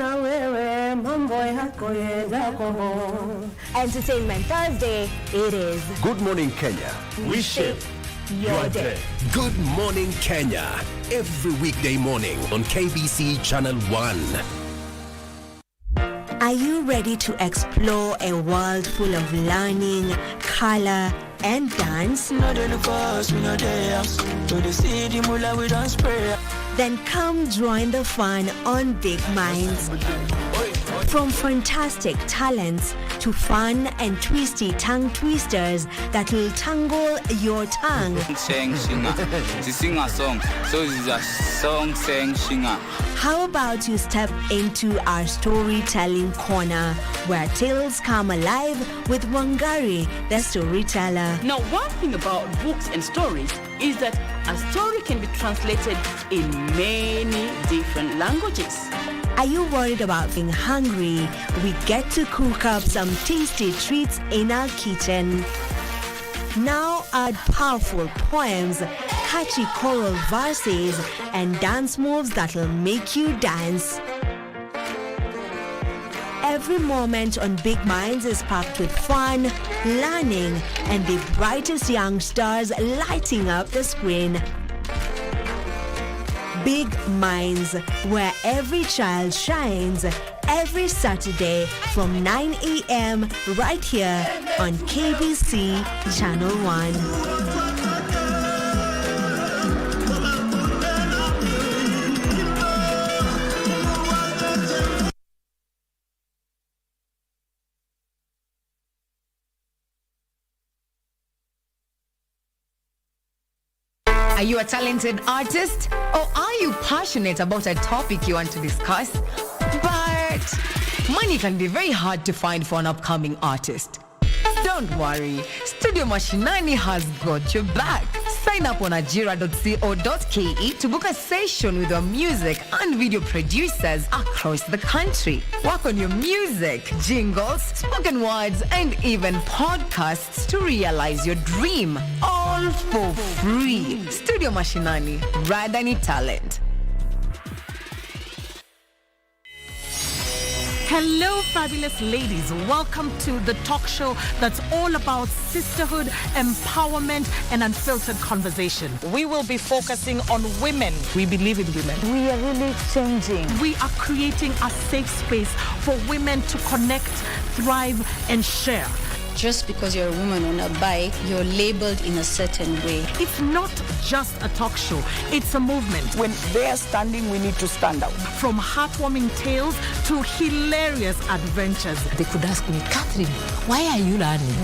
Thursday, it is. Good Morning Kenya. We shape your day. Good Morning Kenya. Every weekday morning on KBC Channel 1. Are you ready to explore a world full of learning, color, and dance? Then come join the fun on Big Minds. From fantastic talents to fun and twisty tongue twisters that will tangle your tongue. To sing a song, so it's a song saying singer. How about you step into our storytelling corner where tales come alive with Wangari, the storyteller. Now, one thing about books and stories is that a story can be translated in many different languages. Are you worried about being hungry? We get to cook up some tasty treats in our kitchen. Now add powerful poems, catchy choral verses, and dance moves that'll make you dance. Every moment on Big Minds is packed with fun, learning, and the brightest young stars lighting up the screen. Big Minds, where every child shines, every Saturday from 9 a.m. right here on KBC Channel 1. Are you a talented artist? Or are you passionate about a topic you want to discuss? But money can be very hard to find for an upcoming artist. Don't worry, Studio Mashinani has got your back. Sign up on ajira.co.ke to book a session with our music and video producers across the country. Work on your music, jingles, spoken words, and even podcasts to realize your dream. All for free. Studio Mashinani, Radani Talent. Hello, fabulous ladies. Welcome to the talk show that's all about sisterhood, empowerment, and unfiltered conversation. We will be focusing on women. We believe in women. We are really changing. We are creating a safe space for women to connect, thrive, and share. Just because you're a woman on a bike, you're labeled in a certain way. It's not just a talk show, it's a movement. When they are standing, we need to stand out. From heartwarming tales to hilarious adventures. They could ask me, Catherine, why are you learning?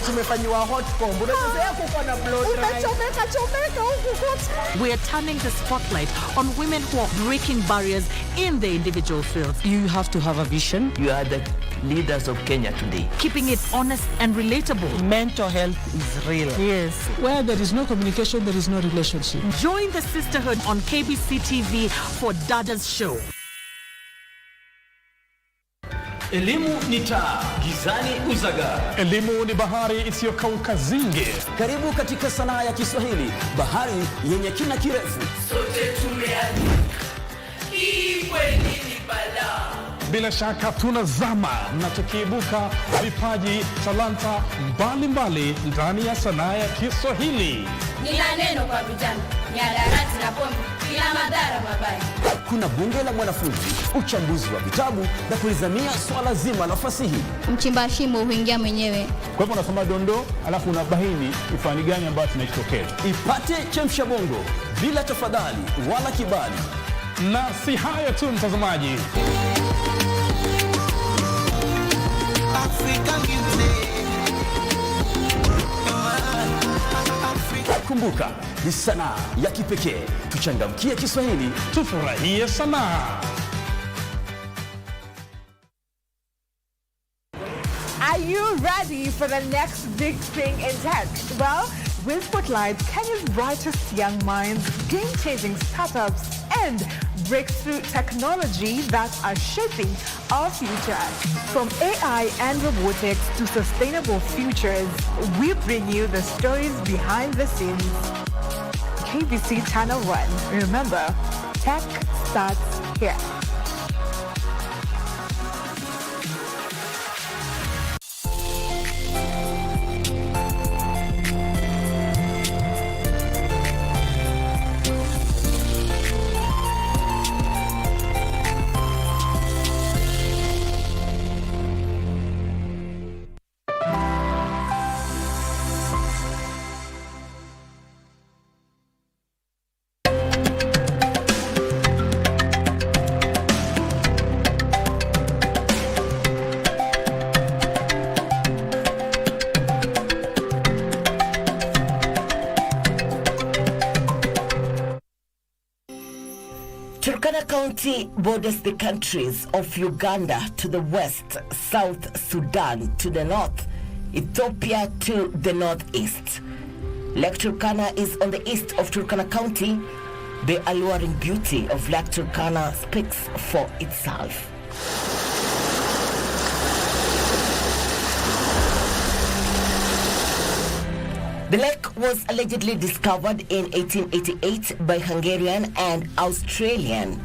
We're turning the spotlight on women who are breaking barriers in their individual fields. You have to have a vision. You are the leaders of Kenya today. Keeping it honest and relatable. Mental health is real. Yes. Where there is no communication, there is no relationship. Join the sisterhood on KBC TV for Dada's show. Elimu ni taa, gizani uzaga. Elimu ni bahari isiyokauka zingi. Karibu katika sanaa ya Kiswahili, bahari yenye kina kirefu. Sote tumeandika, hii kweli ni balaa. Bila shaka tunazama na tukiibuka vipaji, talanta mbalimbali ndani ya sanaa ya Kiswahili. Nina neno kwa vijana, mihadarati na pombe, bila madhara mabaya. Kuna bunge la mwanafunzi, uchambuzi wa vitabu na kulizamia swala zima la fasihi. Mchimba shimo huingia mwenyewe. Kwa hivyo unasoma dondoo, alafu unabaini ifani gani ambayo tunajitokeza. Ipate chemsha bongo, bila tafadhali wala kibali. Na si hayo tu mtazamaji. Kumbuka, ni sanaa ya kipekee. Tuchangamkie Kiswahili, tufurahie sanaa. Are you ready for the next big thing in tech? Well, we'll spotlight Kenya's brightest young minds, game-changing startups, and breakthrough technology that are shaping our future. From AI and robotics to sustainable futures, we bring you the stories behind the scenes. KBC Channel 1. Remember, tech starts here. Turkana County borders the countries of Uganda to the west, South Sudan to the north, Ethiopia to the northeast. Lake Turkana is on the east of Turkana County. The alluring beauty of Lake Turkana speaks for itself. The lake was allegedly discovered in 1888 by Hungarian and Australian.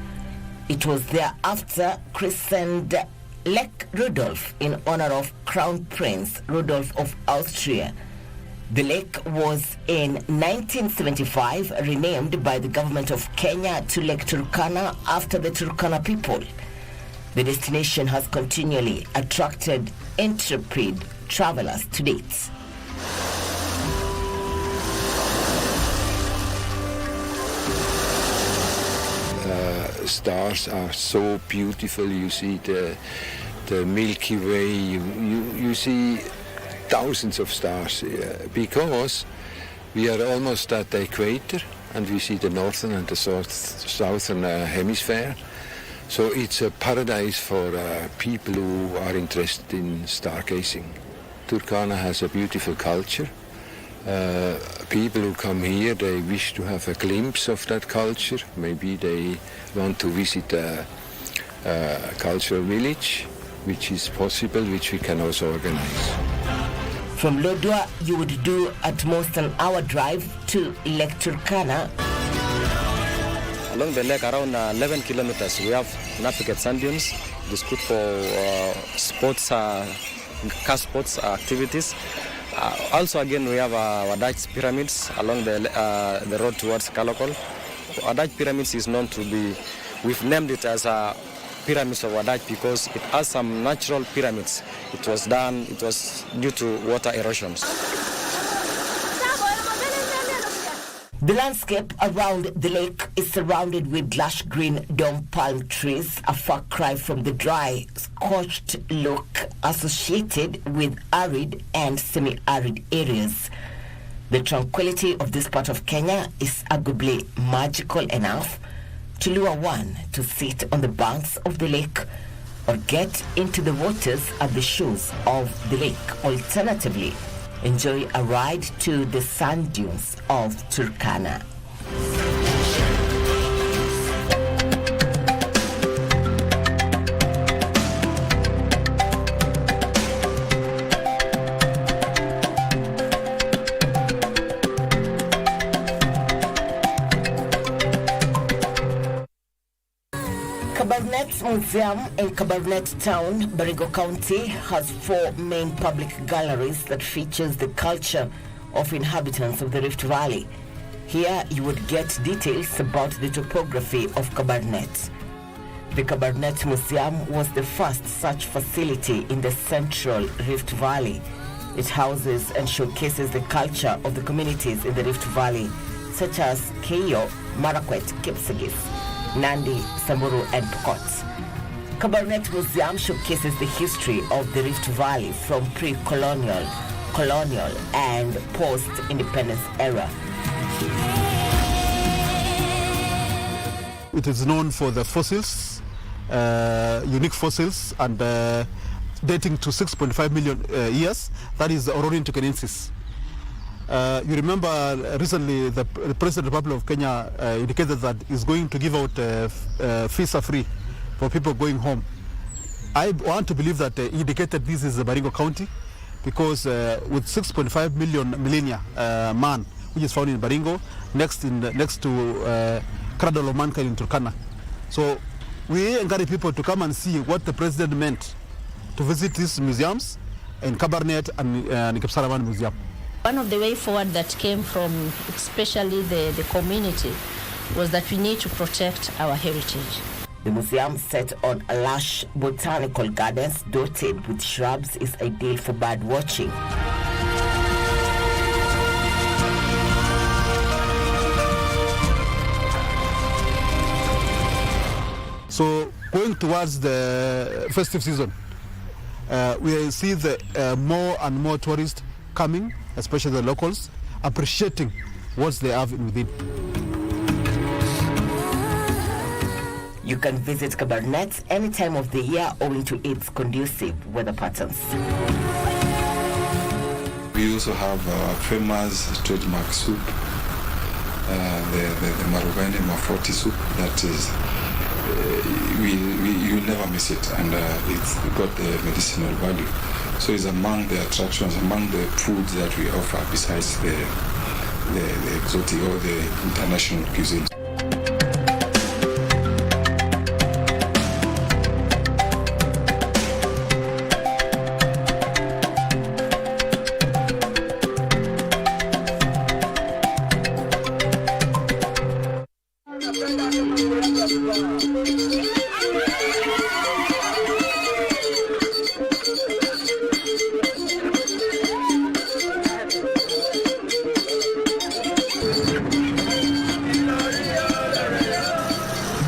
It was thereafter christened Lake Rudolf in honor of Crown Prince Rudolf of Austria. The lake was in 1975 renamed by the government of Kenya to Lake Turkana after the Turkana people. The destination has continually attracted intrepid travelers to date. Stars are so beautiful. You see the Milky Way. You see thousands of stars because we are almost at the equator, and we see the northern and the southern hemisphere. So it's a paradise for people who are interested in stargazing. Turkana has a beautiful culture. People who come here, they wish to have a glimpse of that culture. Maybe they want to visit a cultural village, which is possible, which we can also organize. From Lodwar, you would do at most an hour drive to Lake Turkana. Along the lake, around 11 kilometers, we have Napiget sand dunes. It is good for sports, car sports activities. Also, again, we have Wadaj pyramids along the road towards Kalokol. Wadaj pyramids is known to be, we've named it as pyramids of Wadaj because it has some natural pyramids. It was due to water erosions. The landscape around the lake is surrounded with lush green dome palm trees, a far cry from the dry, scorched look associated with arid and semi-arid areas. The tranquility of this part of Kenya is arguably magical enough to lure one to sit on the banks of the lake or get into the waters at the shores of the lake. Alternatively, enjoy a ride to the sand dunes of Turkana. Museum in Kabarnet Town, Baringo County, has 4 main public galleries that features the culture of inhabitants of the Rift Valley. Here you would get details about the topography of Kabarnet. The Kabarnet Museum was the first such facility in the central Rift Valley. It houses and showcases the culture of the communities in the Rift Valley, such as Keio, Marakwet, Kipsigis, Nandi, Samburu, and Pokot. Kabarnet Museum showcases the history of the Rift Valley from pre-colonial, colonial, and post-independence era. It is known for the fossils, unique fossils, and dating to 6.5 million years. That is the Aurorian Tucanensis. You remember recently the President of the Republic of Kenya indicated that he's going to give out visa free for people going home. I want to believe that he indicated this is the Baringo County because with 6.5 million millennia man, which is found in Baringo, next to Cradle of Mankind in Turkana. So we encourage people to come and see what the President meant to visit these museums in Kabarnet and Kipsaraman Museum. One of the way forward that came from especially the community was that we need to protect our heritage. The museum set on lush botanical gardens dotted with shrubs is ideal for bird watching. So going towards the festive season, we see the more and more tourists coming, especially the locals, appreciating what they have within. You can visit Kabarnet any time of the year owing to its conducive weather patterns. We also have famous trademark soup, the Marugani Mafoti soup. That is, you'll never miss it, and it's got the medicinal value. So it's among the attractions, among the foods that we offer besides the exotic or the international cuisine.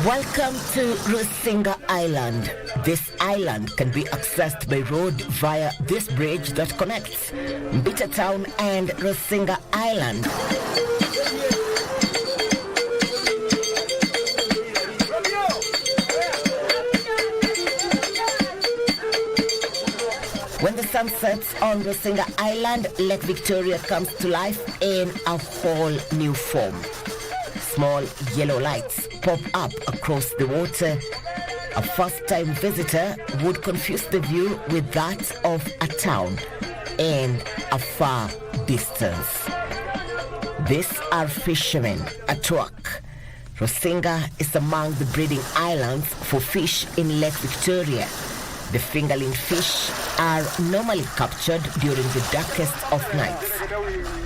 Welcome to Rusinga Island. This island can be accessed by road via this bridge that connects Mbita Town and Rusinga Island. When the sun sets on Rusinga Island, Lake Victoria comes to life in a whole new form. Small yellow lights pop up across the water. A first-time visitor would confuse the view with that of a town in a far distance. These are fishermen at work. Rusinga is among the breeding islands for fish in Lake Victoria. The fingerling fish are normally captured during the darkest of nights.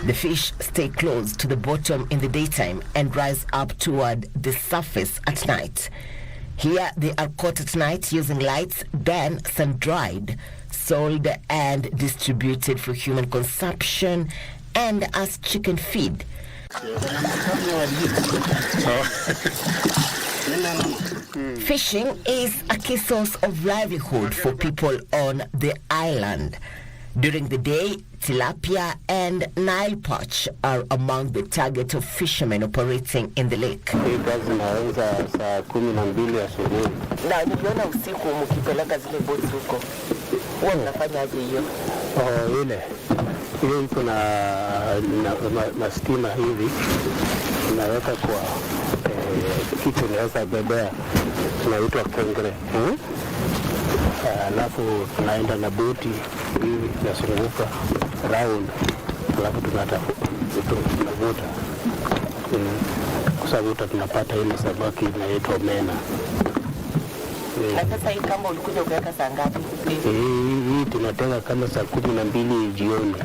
The fish stay close to the bottom in the daytime and rise up toward the surface at night. Here they are caught at night using lights, then sun-dried, sold and distributed for human consumption and as chicken feed. Fishing is a key source of livelihood for people on the island. During the day, tilapia and Nile perch are among the target of fishermen operating in the lake. Na niliona usiku mkipeleka zile boti huko. Huwa mnafanyaje hiyo? Ile iko na stima hivi. Tunaweka kwa kitu inaweza bebea. Tunaitwa kengele. Alafu tunaenda na boti hivi tunazunguka round, alafu tunavuta kwa sababu tunapata ile samaki inaitwa mena. Na sasa hii kama ulikuja ukaweka saa ngapi? Hii tunatenga kama saa 12 jioni.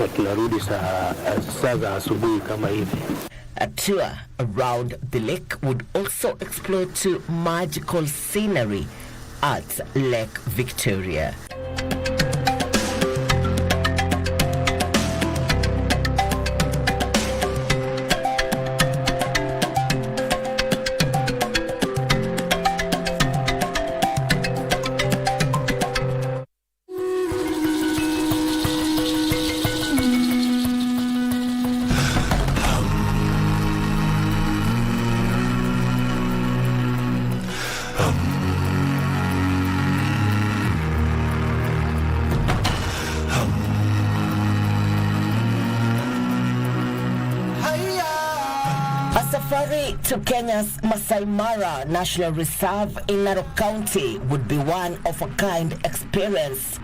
Na tunarudi saa za asubuhi kama hivi. A tour around the lake would also explore to magical scenery at Lake Victoria. Safari to Kenya's Masai Mara National Reserve in Narok County would be one of a kind experience.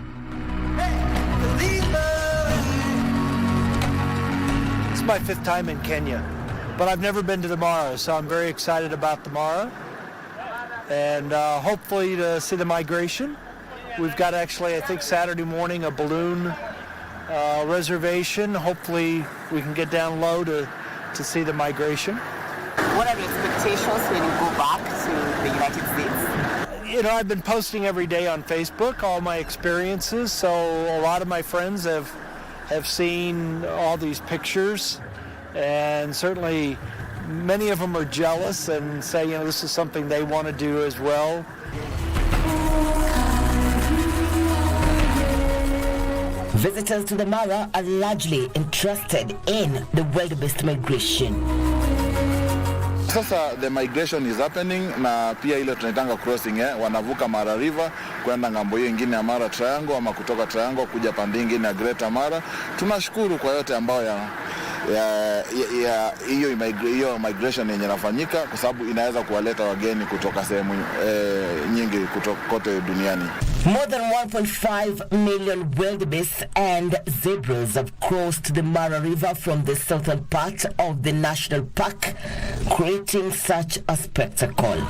It's my 5th time in Kenya, but I've never been to the Mara, so I'm very excited about the Mara and hopefully to see the migration. We've got actually, I think Saturday morning, a balloon reservation. Hopefully we can get down low to see the migration. What are the expectations when you go back to the United States? You know, I've been posting every day on Facebook all my experiences, so a lot of my friends have seen all these pictures, and certainly many of them are jealous and say, you know, this is something they want to do as well. Visitors to the Mara are largely interested in the wildebeest migration. Sasa the migration is happening na pia ile tunaitanga crossing wanavuka Mara River kwenda ngambo hiyo nyingine ya Mara Triangle ama kutoka Triangle kuja pande nyingine ya Greater Mara. Tunashukuru kwa yote ambayo hiyo migration yenye inafanyika kwa sababu inaweza kuwaleta wageni kutoka sehemu nyingi kutoka kote duniani. More than 1.5 million wildebeest and zebras have crossed the Mara River from the southern part of the national park, creating such a spectacle.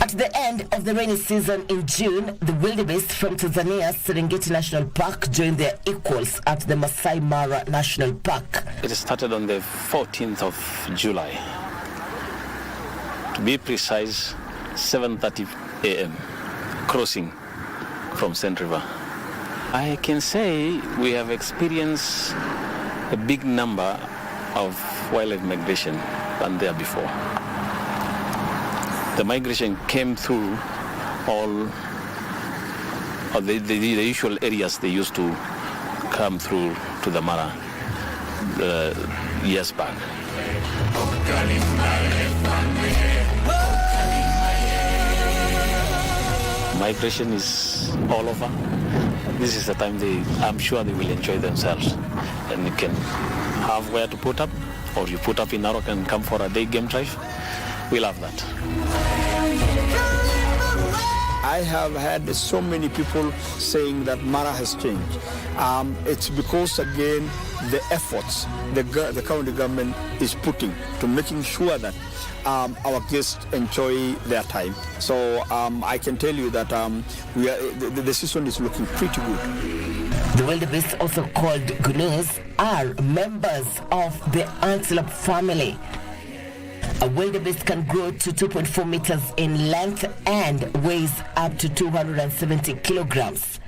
At the end of the rainy season in June, the wildebeest from Tanzania's Serengeti National Park joined their equals at the Masai Mara National Park. It started on the 14th of July. To be precise, 7:30 a.m. crossing from St. River. I can say we have experienced a big number of wildlife migration than there before. The migration came through all of the usual areas they used to come through to the Mara years back. Migration is all over. This is the time I'm sure they will enjoy themselves, and you can have where to put up, or you put up in Narok and come for a day game drive. We love that. I have had so many people saying that Mara has changed. It's because, again, the efforts the county government is putting to making sure that our guests enjoy their time. So I can tell you that the season is looking pretty good. The wildebeest, also called gnus, are members of the antelope family. A wildebeest can grow to 2.4 meters in length and weighs up to 270 kilograms.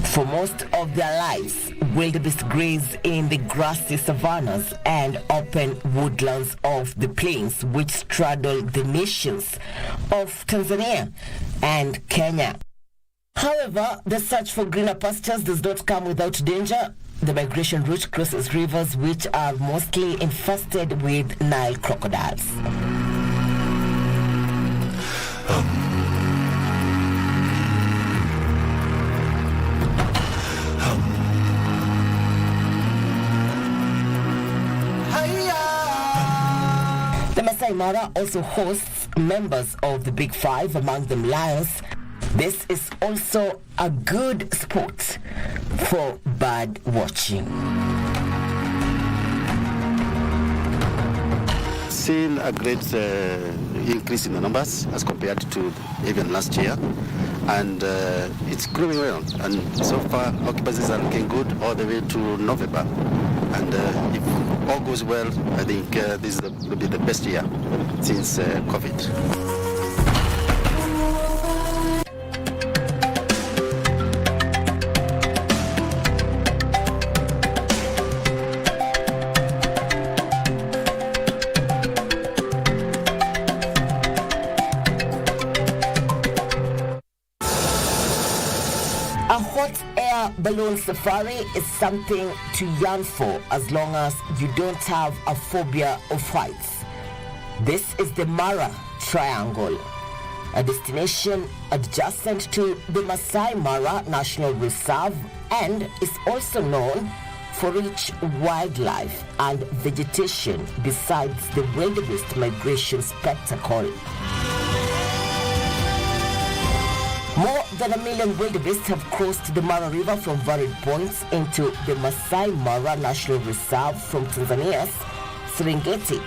For most of their lives, wildebeest graze in the grassy savannas and open woodlands of the plains which straddle the nations of Tanzania and Kenya. However, the search for greener pastures does not come without danger. The migration route crosses rivers which are mostly infested with Nile crocodiles. Masai Mara also hosts members of the Big Five, among them lions. This is also a good spot for bird watching. Seen a great increase in the numbers as compared to even last year, and it's growing well, and so far occupancies are looking good all the way to November, and if all goes well, I think this will be the best year since COVID. A hot air balloon safari is something to yearn for as long as you don't have a phobia of heights. This is the Mara Triangle, a destination adjacent to the Masai Mara National Reserve, and is also known for rich wildlife and vegetation besides the wildebeest migration spectacle. More than 1 million wildebeest have crossed the Mara River from varied points into the Masai Mara National Reserve from Tanzania's Serengeti